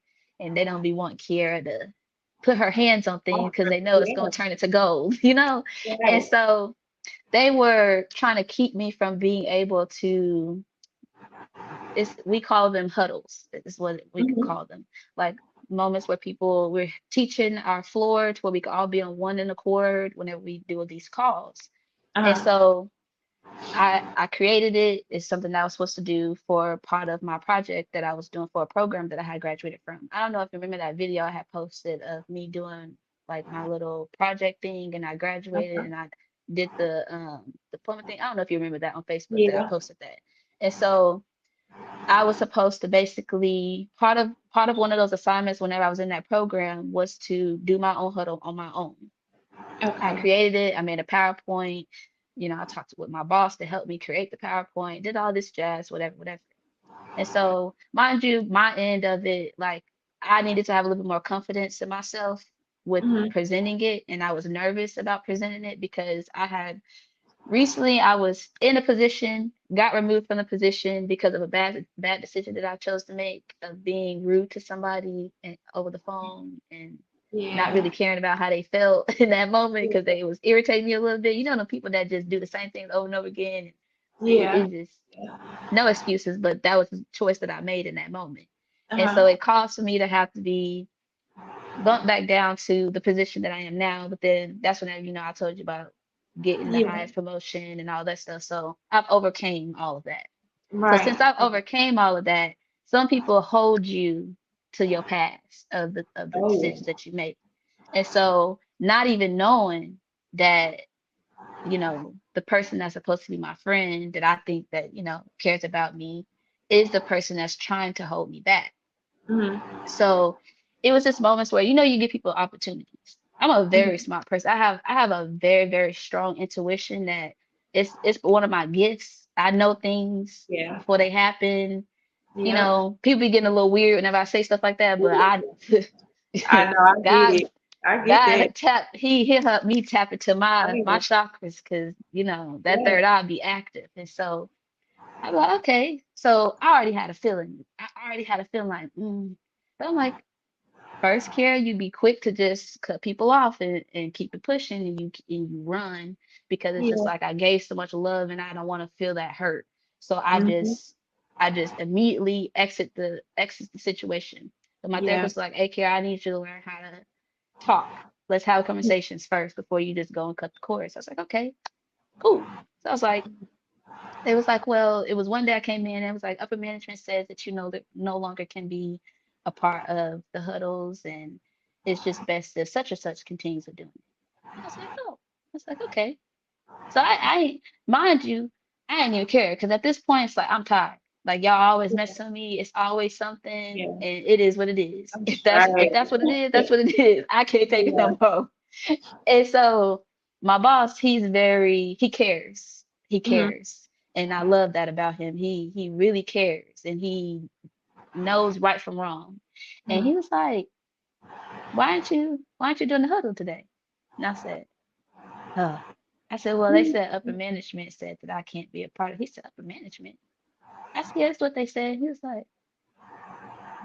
and they don't be wanting Kiera to put her hands on things Oh, because they know it's yeah. gonna turn into gold. And Right. so they were trying to keep me from being able to, it's we call them huddles, is what we could Mhm. call them. Like moments where we're teaching our floor to where we could all be on one in accord whenever we do these calls. And Uh-huh. so I created it. It's something that I was supposed to do for part of my project that I was doing for a program that I had graduated from. I don't know if you remember that video I had posted of me doing like my little project thing, and I graduated Uh-huh. and I did the diploma thing. I don't know if you remember that on Facebook that I Yeah. posted that. And so I was supposed to basically part of one of those assignments whenever I was in that program was to do my own huddle on my own. I Okay. created it. I made a PowerPoint. I talked with my boss to help me create the PowerPoint, did all this jazz, whatever, whatever. And so, mind you, my end of it, like I needed to have a little bit more confidence in myself with Mhm. presenting it. And I was nervous about presenting it because recently I was in a position, got removed from the position because of a bad decision that I chose to make of being rude to somebody over the phone and not Yeah. really caring about how they felt in that moment because Yeah. they was irritating me a little bit. The people that just do the same things over and over again. Yeah. It just no excuses, but that was the choice that I made in that moment. And so Uh-huh. it caused for me to have to be bumped back down to the position that I am now. But then that's when I told you about getting the Yeah. highest promotion and all that stuff. So I've overcame all of that. So Right. since I've overcame all of that, some people hold you to your past of the Oh yeah. decisions that you make. And so not even knowing that, the person that's supposed to be my friend that I think that, cares about me is the person that's trying to hold me back. Mhm. So it was just moments where you give people opportunities. I'm a very Mhm. smart person. I have a very, very strong intuition that it's one of my gifts. I know things Yeah. before they happen. Yep. People be getting a little weird whenever I say stuff like that, but I know. I get God it. I get that. God he helped me tap into I my know. chakras because that Yeah. third eye be active. And so I'm like, okay. So I already had a feeling. I already had a feeling like, but I'm like, First care, you be quick to just cut people off and keep it pushing and you run because it's just Yeah. like I gave so much love and I don't want to feel that hurt. So Mhm. I just immediately exit the situation. So my Yeah. therapist was like, hey Kiara, I need you to learn how to talk. Let's have conversations first before you just go and cut the cord. So I was like, okay, cool. So I was like, it was like, well, it was one day I came in and it was like upper management says that you know that no longer can be a part of the huddles and it's just best if such and such continues to doing it. And I was like, oh, I was like, okay. So mind you, I didn't even care because at this point it's like I'm tired. Like y'all always mess with me. It's always something, Yeah. and it is what it is. If Right. that's what it is, that's what it is. I can't take it Yeah. no more. And so my boss, he cares. He Mhm. cares. And I love that about him. He really cares and he knows right from wrong. And Mhm. he was like, why aren't you doing the huddle today? And I said, huh. I said, well, they said upper management said that I can't be a part of it. He said, upper management. I said, yeah, that's what they said.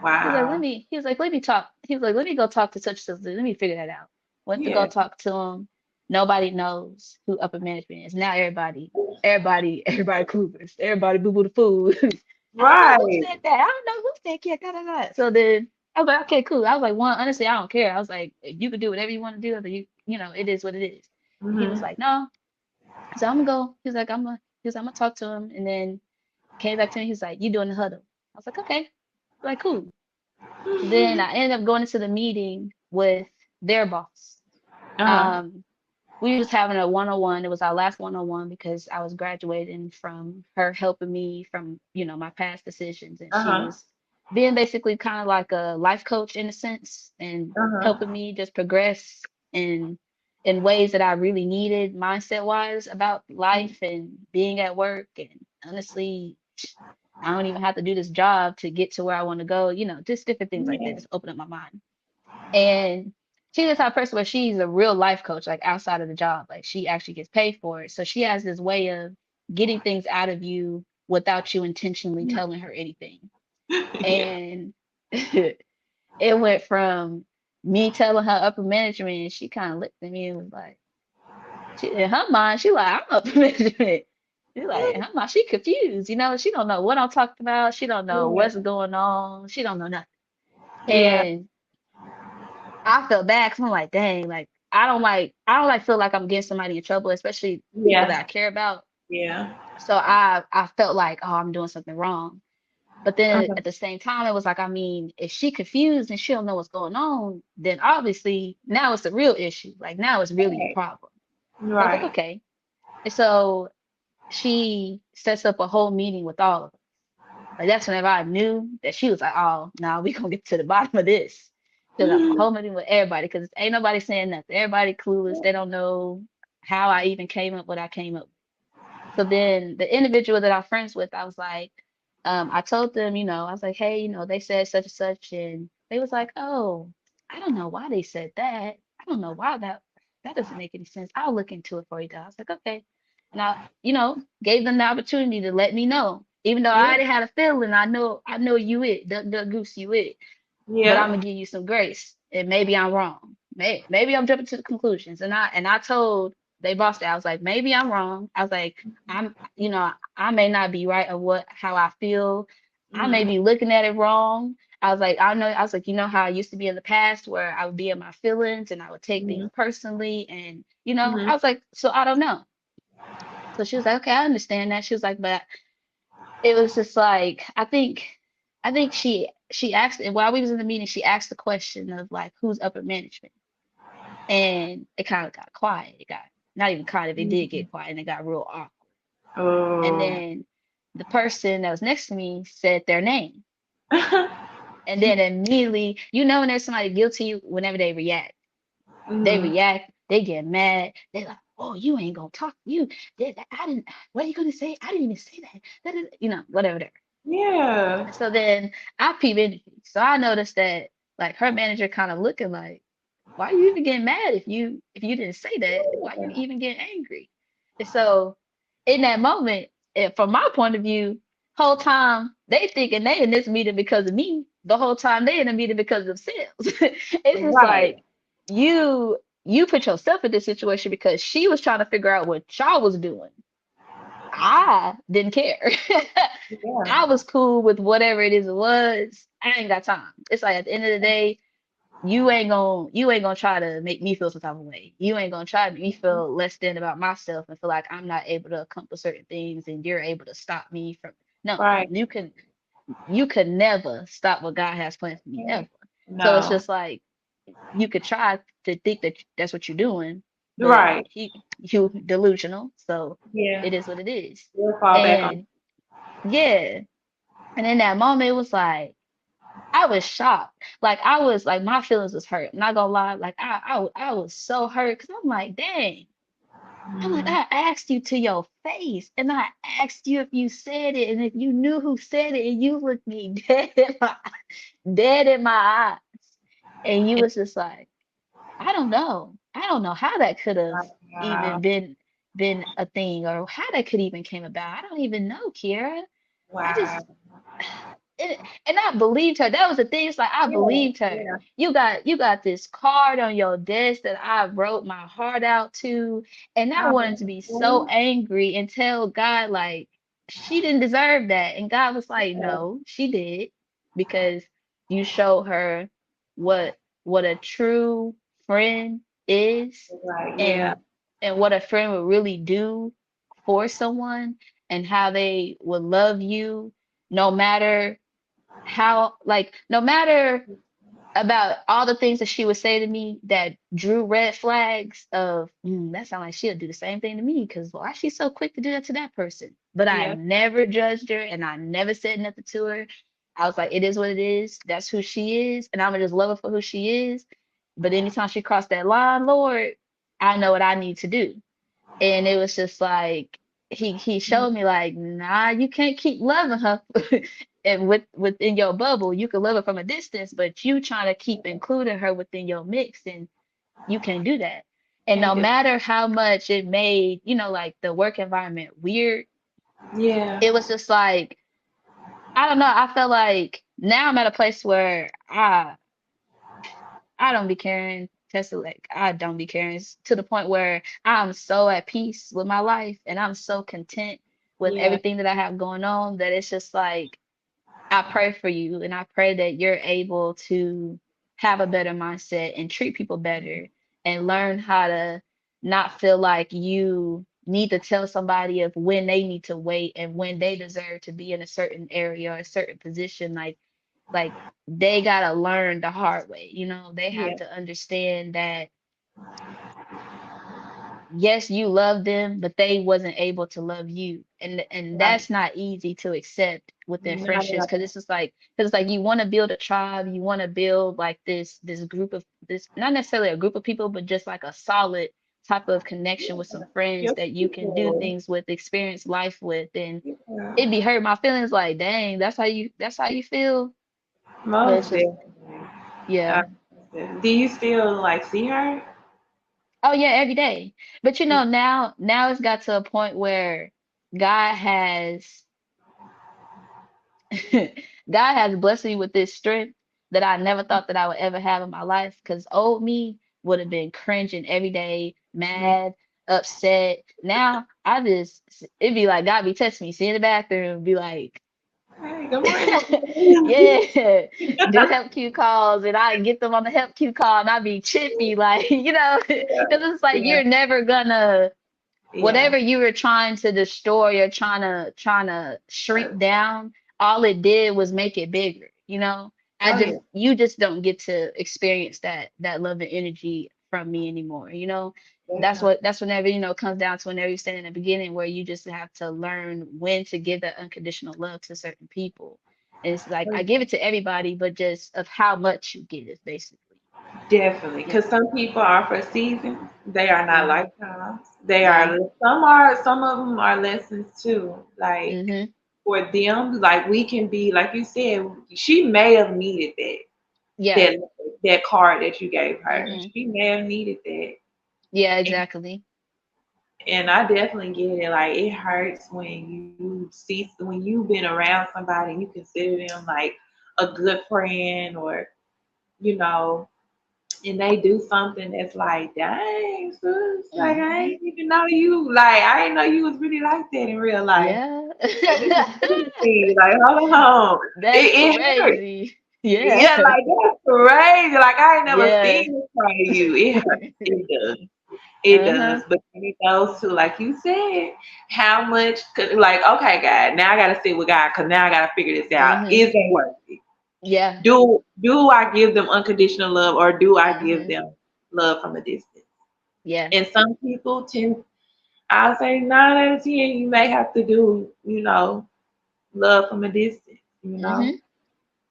Wow. He was like, let me talk. He was like, let me go talk to such and such. Let me figure that out. Went to go Yeah. talk to him. Nobody knows who upper management is. Now everybody clueless. Everybody boo boo the fool. I don't know who Right. said that. I don't know who said yeah, da, da, da. So then I was like, okay, cool. I was like, one, honestly, I don't care. I was like, if you can do whatever you want to do, or you know, it is what it is. And he was Mhm. like, no. So I'm gonna go. I'm gonna talk to him. And then came back to me. He's like, you doing the huddle? I was like, okay. Like, cool. So then I ended up going into the meeting with their boss. Uh-huh. Um, we was having a one-on-one. It was our last one-on-one because I was graduating from her helping me from, you know, my past decisions. And she Uh-huh. was being basically kind of like a life coach in a sense and helping Uh-huh. me just progress in ways that I really needed mindset wise about life and being at work. And honestly, I don't even have to do this job to get to where I want to go, you know, just different things like that. Yeah. Just open up my mind. And she's the type of person where she's a real life coach, like outside of the job. Like she actually gets paid for it. So she has this way of getting things out of you without you intentionally telling her anything. Yeah. And it went from me telling her upper management, and she kind of looked at me and was like, in her mind, she like, I'm upper management. She's like, in her mind, she confused, you know, she don't know what I'm talking about. She don't know Yeah. what's going on. She don't know nothing. Yeah. And I felt bad because I'm like, dang, like I don't like feel like I'm getting somebody in trouble, especially people that Yeah. I care about. Yeah. So I felt like, oh, I'm doing something wrong. But then Uh-huh. at the same time, it was like, I mean, if she confused and she don't know what's going on, then obviously now it's a real issue. Like now it's really a Right. problem. So I was like, Right. okay. And so she sets up a whole meeting with all of us. Like that's whenever I knew that she was like, oh, no, we gonna get to the bottom of this. Because I'm a whole meeting with everybody because ain't nobody saying nothing. Everybody clueless. They don't know how I even came up what I came up. So then the individual that I'm friends with, I was like, I told them, you know, I was like, hey, you know, they said such and such, and they was like, oh, I don't know why they said that. I don't know why that doesn't make any sense. I'll look into it for you, guys. I was like, okay. And I, you know, gave them the opportunity to let me know. Even though I Yeah. already had a feeling, I know you it, the goose you it, but I'm Yeah. gonna give you some grace. And maybe I'm wrong. Maybe I'm jumping to the conclusions. And I told they bossed it. I was like, maybe I'm wrong. I was like, you know, I may not be right of how I feel. I may Mhm. be looking at it wrong. I was like, you know how I used to be in the past where I would be in my feelings and I would take things Mhm. personally. And, you know, I Mhm. was like, so I don't know. So she was like, okay, I understand that. She was like, but it was just like I think she asked while we was in the meeting, she asked the question of like who's upper management. And it kind of got quiet. It got not even kind of, it did Mhm. get quiet and it got real awkward. And Oh. then the person that was next to me said their name. And then immediately, you know, when there's somebody guilty, whenever Mhm. they get mad. They like, oh, you ain't gonna talk. I didn't, what are you gonna say? I didn't even say that. You know, whatever. Yeah. So then I peep energy. So I noticed that like her manager kind of looking like, why are you even getting mad if you didn't say that? Why you even getting angry? And so in that moment, from my point of view, whole time they thinking they in this meeting because of me. the whole time they in a meeting because of themselves. It's just Right. like you put yourself in this situation because she was trying to figure out what y'all was doing. I didn't care. Yeah. I was cool with whatever it is it was. I ain't got time. It's like at the end of the day, you ain't gonna try to make me feel some type of way. You ain't gonna try to make me feel less than about myself and feel like I'm not able to accomplish certain things and you're able to stop me from no, Right. you could never stop what God has planned for me ever. So it's No. just like you could try to think that that's what you're doing, but Right. you delusional. So Yeah. it is what it is. We'll fall back on. And yeah, and in that moment it was like I was shocked. Like I was like my feelings was hurt. I'm not gonna lie. Like I was so hurt because I'm like, dang. I'm like, Mm, I asked you to your face, and I asked you if you said it, and if you knew who said it, and you looked me dead in my eyes, and you and was just like, I don't know how that could have even wow. been a thing, or how that could even came about. I don't even know, Kiera. I Wow. just and I believed her. That was the thing. It's like I Yeah. believed her. Yeah. You got this card on your desk that I wrote my heart out to, and I wanted to be so Hallelujah. angry and tell God like she didn't deserve that. And God was like, Yeah. no, she did because you showed her what what a true friend is, Right. Yeah. and what a friend would really do for someone, and how they would love you no matter how like no matter about all the things that she would say to me that drew red flags of that sounds like she'll do the same thing to me because why is she so quick to do that to that person, but I Yeah. never judged her and I never said nothing to her. I was like, it is what it is, that's who she is, and I'm gonna just love her for who she is. But anytime she crossed that line, Lord, I know what I need to do. And it was just like he showed me like, nah, you can't keep loving her and within your bubble. You can love her from a distance, but you trying to keep including her within your mix, and you can't do that. And Can't no do. matter how much it made, like the work environment weird, Yeah. it was just like, I don't know, I felt like now I'm at a place where I don't be caring. Tesla, like I don't be caring to the point where I'm so at peace with my life and I'm so content with Yeah. everything that I have going on that it's just like I pray for you and I pray that you're able to have a better mindset and treat people better and learn how to not feel like you need to tell somebody of when they need to wait and when they deserve to be in a certain area or a certain position. Like they gotta learn the hard way. They have Yeah. to understand that yes, you love them, but they wasn't able to love you. And Right. that's not easy to accept within Not friendships at because all. it's just like you want to build a tribe, you want to build like this group of this not necessarily a group of people, but just like a solid type of connection with some friends Your that you can do people. things with, experience life with, and Yeah. it'd be hurt my feelings like, dang, that's how you feel. But it's Most just definitely. Uh, yeah. do you still like see her? Oh yeah, every day. But now it's got to a point where God has God has blessed me with this strength that I never thought that I would ever have in my life. Because old me would have been cringing every day, Yeah. mad, upset. Now it'd be like God be testing me, see in the bathroom, be like, Hey, good morning. yeah, do help Q calls, and I get them on the help Q call, and I be chippy, like, because it's like Yeah. you're never gonna Yeah. whatever you were trying to destroy or trying to shrink down, all it did was make it bigger. Oh yeah. You just don't get to experience that love and energy from me anymore. Definitely. That's whenever, it comes down to whenever you stand in the beginning where you just have to learn when to give that unconditional love to certain people. And it's like Oh, I give it to everybody, but just of how much you give it, basically. definitely. Yeah. Because some people are for seasons. They are not Hmm. lifetimes. They Yeah. are some of them are lessons too. Like Hmm. for them, like we can be like you said, she may have needed Yeah. that that card that you gave her. Hmm. She may have needed that. Yeah, exactly. And I definitely get it. Like it hurts when you see when you've been around somebody and you consider them like a good friend, or you know, and they do something that's like, dang, sis, like I Hmm. ain't even know you, like I didn't know you was really like that in real life. Yeah. Like, this is crazy. Like, hold on, That's it hurts. crazy. Yeah. Yeah, like that's crazy. Like I ain't never Yeah. seen this from you. It hurts. It does. It Uh-huh. does. But when it goes to, like you said, how much? Like, okay, God, now I gotta sit with God because now I gotta figure this out. Hmm. Is it worth it? Yeah. Do I give them unconditional love, or do I give Hmm. them love from a distance? Yeah. And some people tend, I'll say 9 out of 10, you may have to do, love from a distance, Hmm.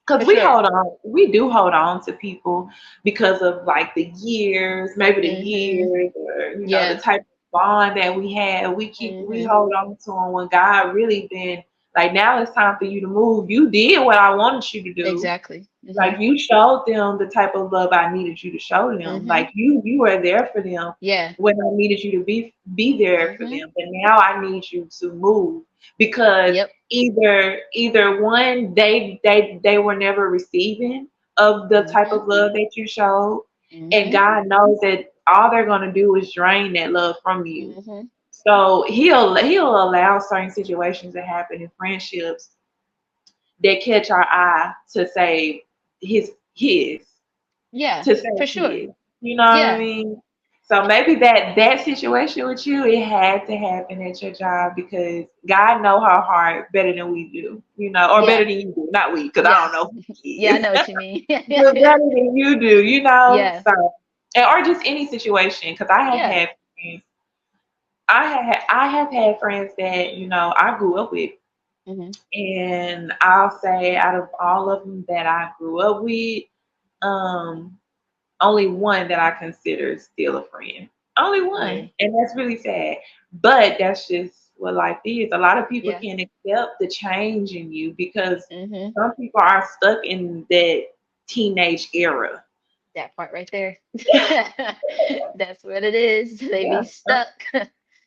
because For sure. we do hold on to people because of like the years, maybe the Hmm. years, or the Yeah. type of bond that we had. We Hmm. hold on to them when God really been like, now it's time for you to move. You did what I wanted you to do. Exactly. Hmm. Like you showed them the type of love I needed you to show them. Hmm. Like you were there for them Yeah. when I needed you to be there for Hmm. them. But now I need you to move, because Yep. either one, they were never receiving of the type Hmm. of love that you showed, and Hmm. God knows that all they're gonna do is drain that love from you. Hmm. So he'll allow certain situations to happen in friendships that catch our eye to say his Yeah. to say For sure. his. You know what I Yeah. mean? So maybe that situation with you, it had to happen at your job, because God know her heart better than we do, or better Yeah. than you do. Not we, because I Yeah. don't know who he Yeah. I is, know what you mean. but better than you do. Yeah. So, or just any situation, because I have Yeah. had friends. I have had friends that I grew up with, Hmm. and I'll say out of all of them that I grew up with, um, only one that I consider still a friend. Only one. Really. And that's really sad. But that's just what life is. A lot of people Yeah. can't accept the change in you, because Hmm. some people are stuck in that teenage era. That part right there. That's what it is. They be Yeah. stuck.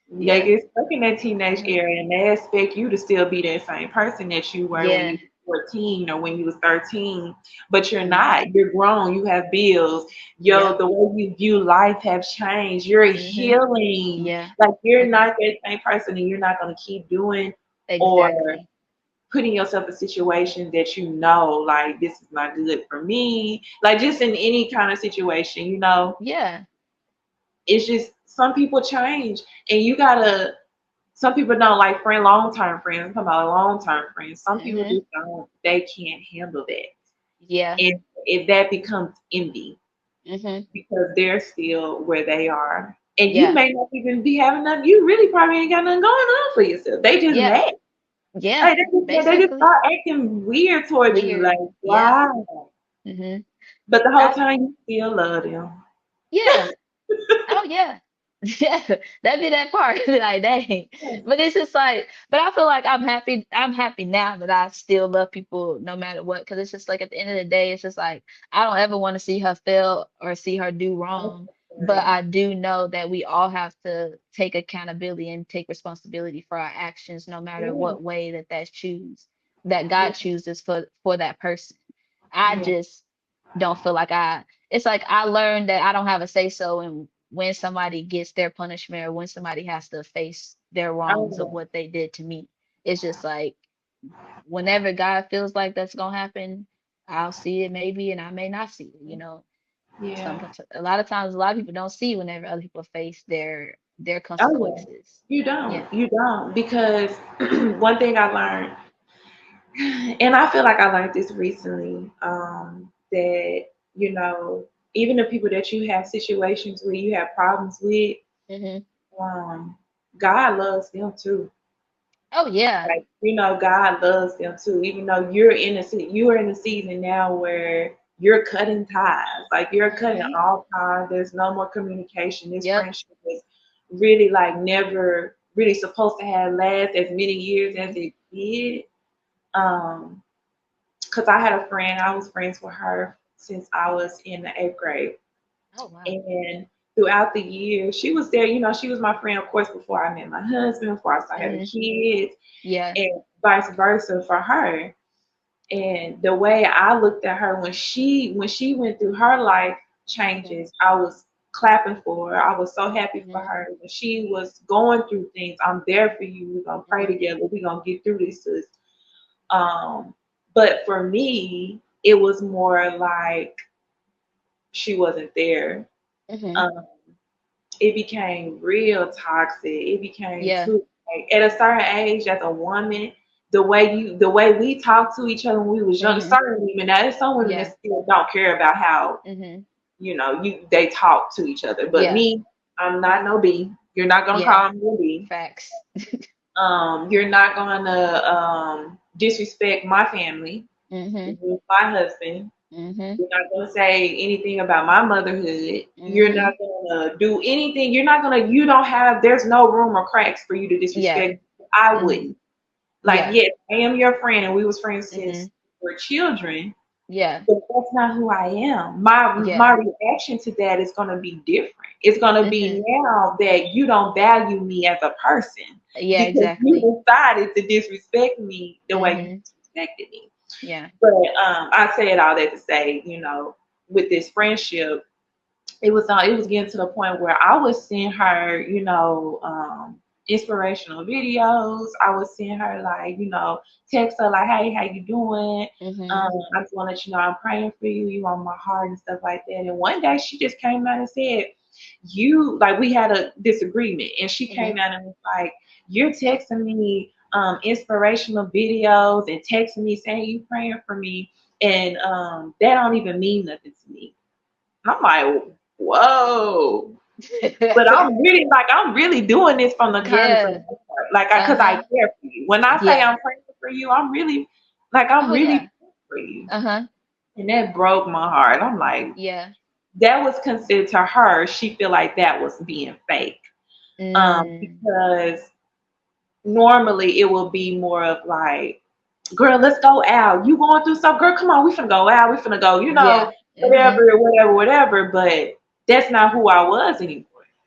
They Yeah. get stuck in that teenage Hmm. era, and they expect you to still be that same person that you were when Yeah. you were 14 or when you was 13, but you're Hmm. not. You're grown. You have bills. Yep. The way you view life have changed. You're Hmm. healing. Yeah. Like you're Hmm. not that same person, and you're not gonna keep doing or Exactly. putting yourself in situations that like this is not good for me. Like just in any kind of situation, Yeah. it's just some people change, and you gotta. Some people don't like long term friends. I'm talking about long term friends. Some people Hmm. just don't. They can't handle that, Yeah. and if that becomes envy, Hmm. because they're still where they are, and you Yeah. may not even be having nothing. You really probably ain't got nothing going on for yourself. They just Yeah. mad. Yeah. Like they just Basically. start acting weird towards you. Weird. Like Yeah. why? Hmm. But the whole I, time you still love them. yeah. Oh yeah. Yeah, that'd be that part. Like, dang. But it's just like, but I feel like I'm happy now that I still love people no matter what. Because it's just like at the end of the day, it's just like I don't ever want to see her fail or see her do wrong. But I do know that we all have to take accountability and take responsibility for our actions, no matter Yeah, what way that God yeah, chooses for that person. I yeah. just don't feel like it's like I learned that I don't have a say so in when somebody gets their punishment or when somebody has to face their wrongs of Oh, what they did to me. It's just like whenever God feels like that's gonna happen, I'll see it maybe and I may not see it, yeah. Sometimes a lot of times a lot of people don't see whenever other people face their Oh, yeah. consequences. You Yeah. don't. You don't. Because one thing I learned, and I feel like I learned this recently, that, you know, even the people that you have situations where you have problems with, Hmm. um, God loves them too. Oh yeah. Like, God loves them too. Even though you are in a season now where you're cutting ties, like you're cutting Hmm. all ties. There's no more communication. This Yep. friendship is really like never really supposed to have last as many years as it did. Um, because I had a friend, I was friends with her since I was in the 8th grade. Oh wow. And throughout the years, she was there. She was my friend, of course, before I met my husband, before I started having Hmm. kids, Yeah. and vice versa for her. And the way I looked at her when she went through her life Mhm. changes, I was clapping for her. I was so happy for Mhm. her. When she was going through things, I'm there for you. We're gonna pray Mhm. together. We're gonna get through this, sis. But for me, it was more like she wasn't there. Mhm. Um, it became real toxic. It became Yeah. too like, at a certain age as a woman, the way we talked to each other when we was young, Mhm. certain women, now there's some women that Yeah. still don't care about how, Mhm. they talk to each other. But Yeah. me, I'm not no B. You're not gonna Yeah. call me a B. Facts. You're not gonna disrespect my family Mhm. with my husband. Mhm. You're not going to say anything about my motherhood. You're not Mhm. going to do anything. You don't have, there's no room or cracks for you to Yeah. disrespect. I Mhm. wouldn't. Like, Yeah. yes, I am your friend and we was friends since Mhm. we were children, Yeah. but that's not who I am. My Yeah. reaction to that is going to be different. It's going to be Mhm. now that you don't value me as a person Yeah, because exactly. you decided to disrespect me the way you Mhm. disrespected me. Yeah. But I said all that to say, with this friendship, it was getting to the point where I was seeing her, inspirational videos. I was seeing her like, text her like, hey, how you doing? Mhm. I just want to let you know I'm praying for you. You on my heart and stuff like that. And one day she just came out and said, you like we had a disagreement, and she Mhm. came out and was like, you're texting me inspirational videos and texting me saying you praying for me, and that don't even mean nothing to me. I'm like, whoa. But I'm really doing this from the kindness of Yeah. my heart. Like, because I Uh-huh. care for you. When I say Yeah. I'm praying for you, I'm Oh really yeah. praying for you. Uh-huh. And that broke my heart. I'm like, Yeah. that was considered to her, she feel like that was being fake. Mm. Because normally it will be more of like, girl, let's go out. You going through something, girl, come on, we finna go out, we finna go, Yeah. whatever, Mhm. whatever, whatever. But that's not who I was anymore.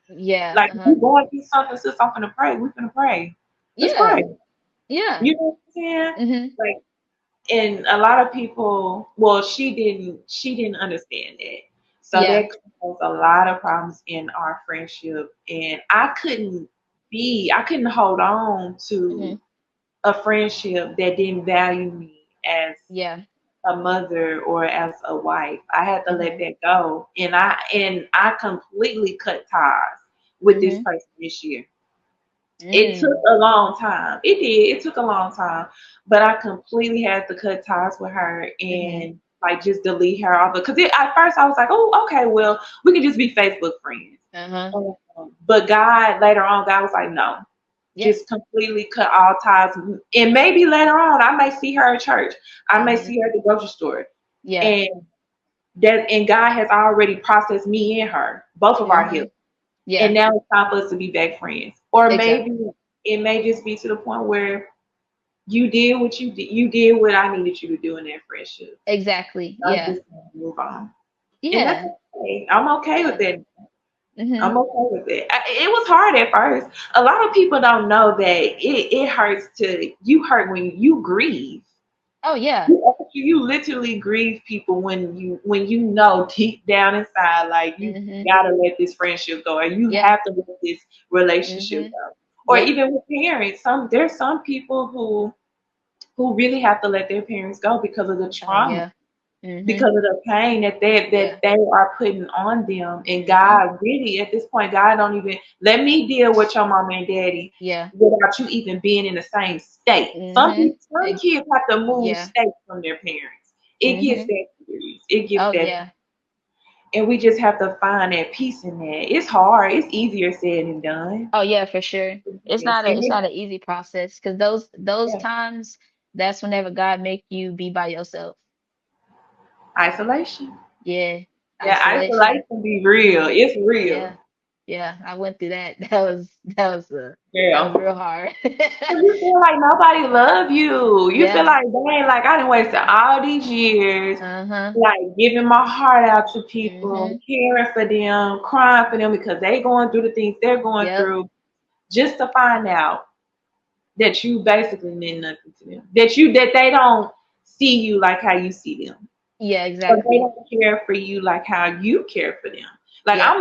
Yeah. Like, if Uh-huh. you going through something, sis, I'm finna pray. We finna pray. Let's Yeah. pray. Yeah. You know what I'm saying? Mhm. Like, and a lot of people, well, she didn't understand that. So Yeah. that caused a lot of problems in our friendship. And I couldn't hold on to Mhm. a friendship that didn't value me as Yeah. a mother or as a wife. I had to let Mhm. that go. And I completely cut ties with this Mhm. person this year. It took Mm. a long time. It did. It took a long time. But I completely had to cut ties with her Mhm. and like just delete her off. Because at first I was like, oh, okay, well, we can just be Facebook friends. Uh-huh. But later on, God was like, no, Yeah. just completely cut all ties. And maybe later on, I may see her at church. I may Mhm. see her at the grocery store. Yeah. And and God has already processed me and her, both of our healings. Mhm. And Yeah. now it's time for us to be back friends. Or maybe Exactly. it may just be to the point where you did what you did. You did what I needed you to do in that friendship. Exactly. I'm Yeah. just gonna move on, and that's Yeah. okay. I'm okay with Yeah. that. I'm Mhm. okay with it. It was hard at first. A lot of people don't know that it hurts to you hurt when you grieve. Oh yeah. You literally grieve people when you know deep down inside, like, you Mhm. gotta let this friendship go, or you Yeah. have to let this relationship Mhm. go. Or Yep. even with parents, there's some people who really have to let their parents go because of the Oh trauma, yeah. Mhm. because of the pain that they that Yeah. they are putting on them. And Mhm. God really, at this point, God don't even let me deal with your mama and daddy Yeah. without you even being in the same state. Some Mhm. people, some kids have to move Yeah. states from their parents. It gets Mhm. that serious. It gets Oh that, yeah. and we just have to find that peace in that. It's hard. It's easier said than done. Oh yeah, for sure. It's Yes. not a And it's not an easy process because those yeah, times that's whenever God make you be by yourself. isolation. Yeah. Yeah, Isolation. isolation be real. Mhm. It's real. Yeah. Yeah. I went through that. That was Yeah. real hard. You feel like nobody love you. You feel Yeah. like, dang, like I done wasted all these years, Uh-huh. like giving my heart out to people, Mhm. caring for them, crying for them because they going through the things they're going Yep. through, just to find out that you basically meant nothing to them. That they don't see you like how you see them. Yeah, But they exactly. don't care for you like how you care for them. Like Yeah.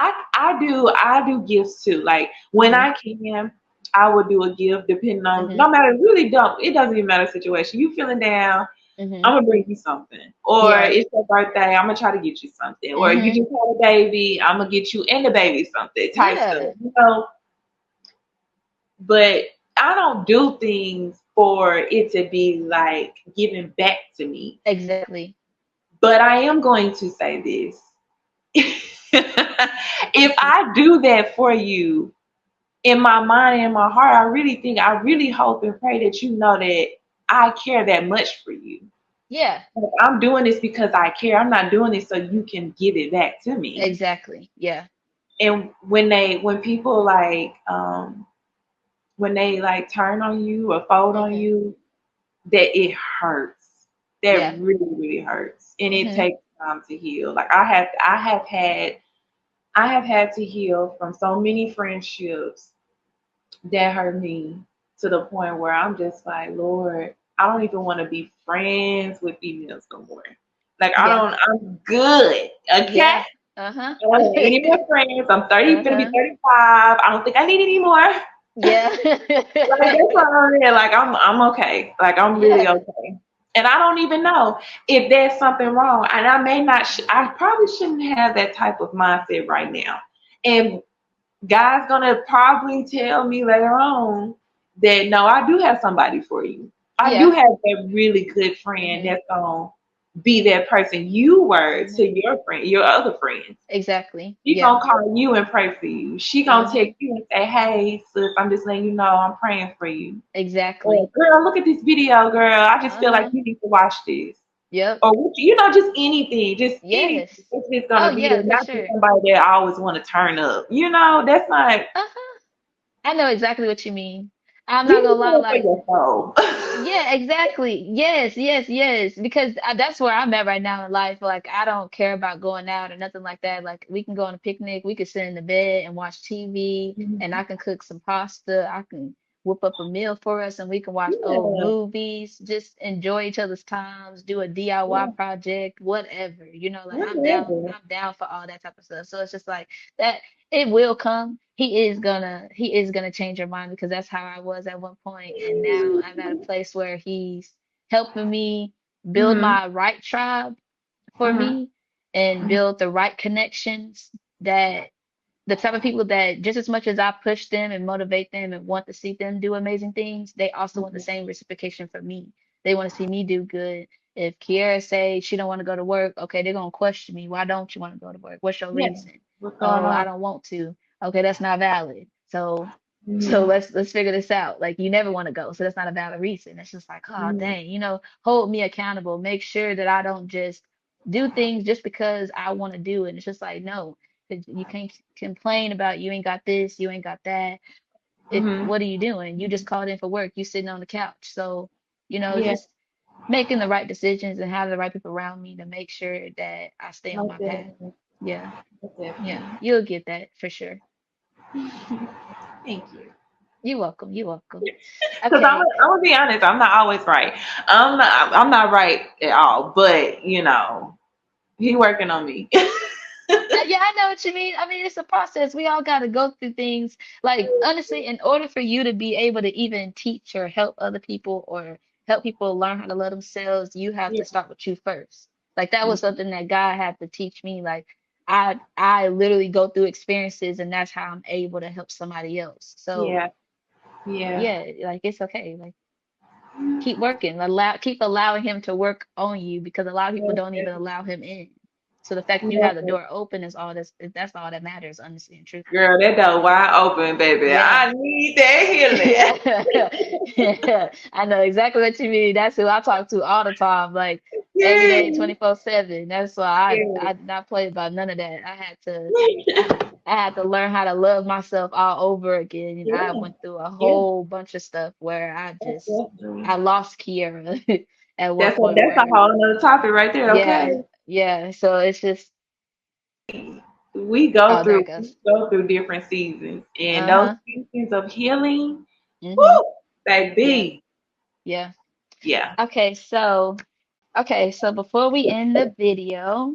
I do gifts too. Like when Mhm. I can, I will do a gift depending on Mhm. no matter really don't it doesn't even matter the situation. You feeling down, I'm Mhm. gonna bring you something. Or Yeah. it's your birthday, I'm gonna try to get you something. Or you Mhm. just had a baby, I'm gonna get you and the baby something type stuff. Yeah. But I don't do things for it to be like giving back to me. Exactly. But I am going to say this. If I do that for you, in my mind and in my heart, I really hope and pray that you know that I care that much for you. Yeah. Like, I'm doing this because I care. I'm not doing this so you can give it back to me. Exactly. Yeah. And when people when they like turn on you or fold on Mhm. you, that it hurts. That Yeah. really, really hurts. And it Mhm. takes time to heal. Like I have had to heal from so many friendships that hurt me to the point where I'm just like, Lord, I don't even want to be friends with females no more. Like Yeah. I'm good. Okay? Yeah. Uh-huh. I don't have any more friends. I'm 30, gonna be Uh-huh. 35. I don't think I need any more. Yeah. Like that's what I'm in. Like I'm okay. Like I'm really Yeah. okay. And I don't even know if there's something wrong. And I may not. I probably shouldn't have that type of mindset right now. And God's gonna probably tell me later on that no, I do have somebody for you. I do Yeah. have that really good friend Mhm. that's gonna be that person you were to Mhm. your friend, your other friends. Exactly. She Yeah. gonna call you and pray for you. She gonna Uh-huh. text you and say, "Hey, sis, I'm just letting you know I'm praying for you." Or, Exactly. "Girl, look at this video, girl. I just feel like Uh-huh. you need to watch this." Yep. Or just anything, just anything. Yes. It's just Oh gonna be yeah, there, for not just sure. somebody that I always want to turn up. That's not. Uh-huh. I know exactly what you mean. I'm You not gonna need to lie, look for like, your soul. yeah, exactly. Yes, yes, yes. Because that's where I'm at right now in life. Like, I don't care about going out or nothing like that. Like, we can go on a picnic, we could sit in the bed and watch TV, and I can cook some pasta. I can whip up a meal for us, and we can watch old Yeah, movies, just enjoy each other's times, do a DIY yeah, project, whatever. Like whatever. I'm down for all that type of stuff. So it's just like that it will come. He is gonna change your mind because that's how I was at one point, and now I'm at a place where he's helping me build Mhm, my right tribe for mhm, me and mhm. build the right connections that the type of people that just as much as I push them and motivate them and want to see them do amazing things, they also want the same reciprocation from me. They want to see me do good. If Kiara say she don't want to go to work, okay, they're gonna question me. Why don't you want to go to work? What's your Yeah. reason? What's going Oh, I on? don't want to. Okay, that's not valid. So Mhm, let's figure this out. Like you never want to go, so that's not a valid reason. It's just like, oh mhm. dang, hold me accountable. Make sure that I don't just do things just because I want to do it. And it's just like, no, 'cause you can't complain about you ain't got this, you ain't got that. Mhm. What are you doing? You just called in for work. You sitting on the couch. So, Yeah, just making the right decisions and having the right people around me to make sure that I stay on most my path. definitely. Yeah, Most yeah, definitely. you'll get that for sure. Thank you. You're welcome. You're welcome. Because Okay. I'm gonna be honest, I'm not always right. I'm not right at all. But he working on me. Yeah, I know what you mean. I mean, it's a process. We all got to go through things. Like, honestly, in order for you to be able to even teach or help other people or help people learn how to love themselves, you have Yeah. to start with you first. Like, that was something that God had to teach me. Like, I literally go through experiences, and that's how I'm able to help somebody else. So, Yeah. Yeah. yeah, like it's okay. Like, keep working. Keep allowing him to work on you because a lot of people Most don't even definitely. allow him in. So the fact that you Most have the definitely. door open is that's all that matters, honestly and truthfully. Girl, that door wide open, baby. Yeah. I need that healing. Yeah. Yeah. I know exactly what you mean. That's who I talk to all the time, like every Yeah. day, 24/7. That's why Yeah. I did not play about none of that. I had to learn how to love myself all over again. And I Yeah. went through a Yeah. whole bunch of stuff where Most definitely. I lost Kiera at one That's a point that's a where, whole nother topic right there, yeah, okay? yeah. So it's just, We oh, there it we goes. go through different seasons, and those Uh-huh. seasons of healing, Mm-hmm. whoo, Yeah. baby. Yeah. Yeah, Okay, so before we end the video,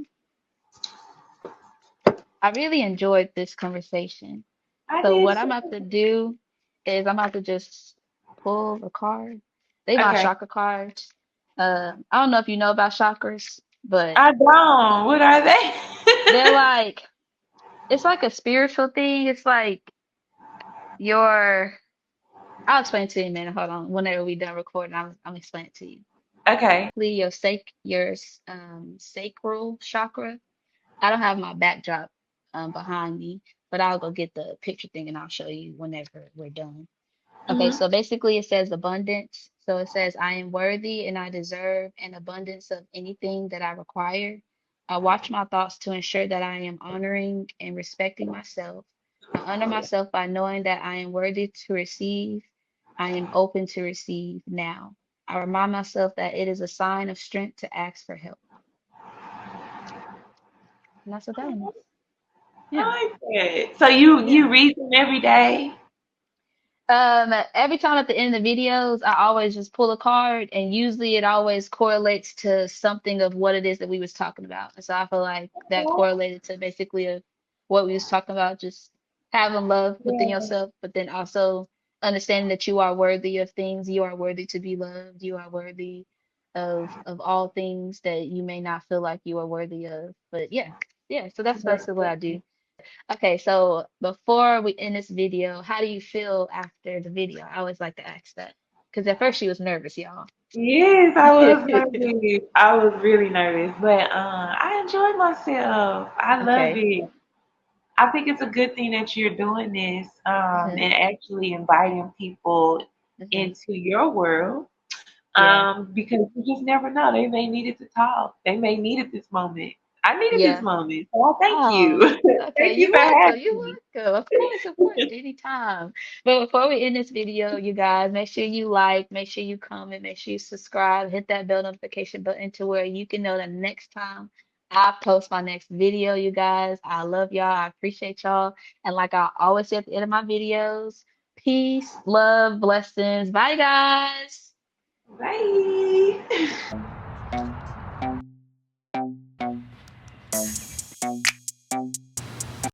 I really enjoyed this conversation. I So did what I'm about too. to do is I'm about to just pull a card. They my Okay. chakra cards. I don't know if you know about chakras, but I don't. What are they? they're like it's like a spiritual thing. It's like your I'll explain it to you in a minute. Hold on. Whenever we done recording, I'm explain it to you. Okay. Your sacral chakra. I don't have my backdrop behind me, but I'll go get the picture thing and I'll show you whenever we're done. Okay, Hmm. so basically it says abundance. So it says, I am worthy and I deserve an abundance of anything that I require. I watch my thoughts to ensure that I am honoring and respecting myself. I honor myself by knowing that I am worthy to receive. I am open to receive now. I remind myself that it is a sign of strength to ask for help. And that's what that one is. Yeah. I like that. So you Yeah. read them every day? Every time at the end of the videos, I always just pull a card, and usually it always correlates to something of what it is that we was talking about. And so I feel like that correlated to basically what we was talking about, just having love within Yeah. yourself, but then also understanding that you are worthy of things, you are worthy to be loved, you are worthy of all things that you may not feel like you are worthy of. But yeah, yeah. So that's basically what I do. Okay, so before we end this video, how do you feel after the video? I always like to ask that. Because at first she was nervous, y'all. Yes, I was nervous. I was really nervous, but I enjoyed myself. I love Okay. it. I think it's a good thing that you're doing this Hmm. and actually inviting people Hmm. into your world Yeah. because you just never know. They may need it to talk. They may need it this moment. I needed this Yeah. moment, so I thank you. Oh, okay. Thank you You're for welcome. having You're me. welcome. Of course, anytime. But before we end this video, you guys, make sure you like, make sure you comment, make sure you subscribe, hit that bell notification button to where you can know the next time I post my next video, you guys. I love y'all. I appreciate y'all. And like I always say at the end of my videos, peace, love, blessings. Bye, guys. Bye.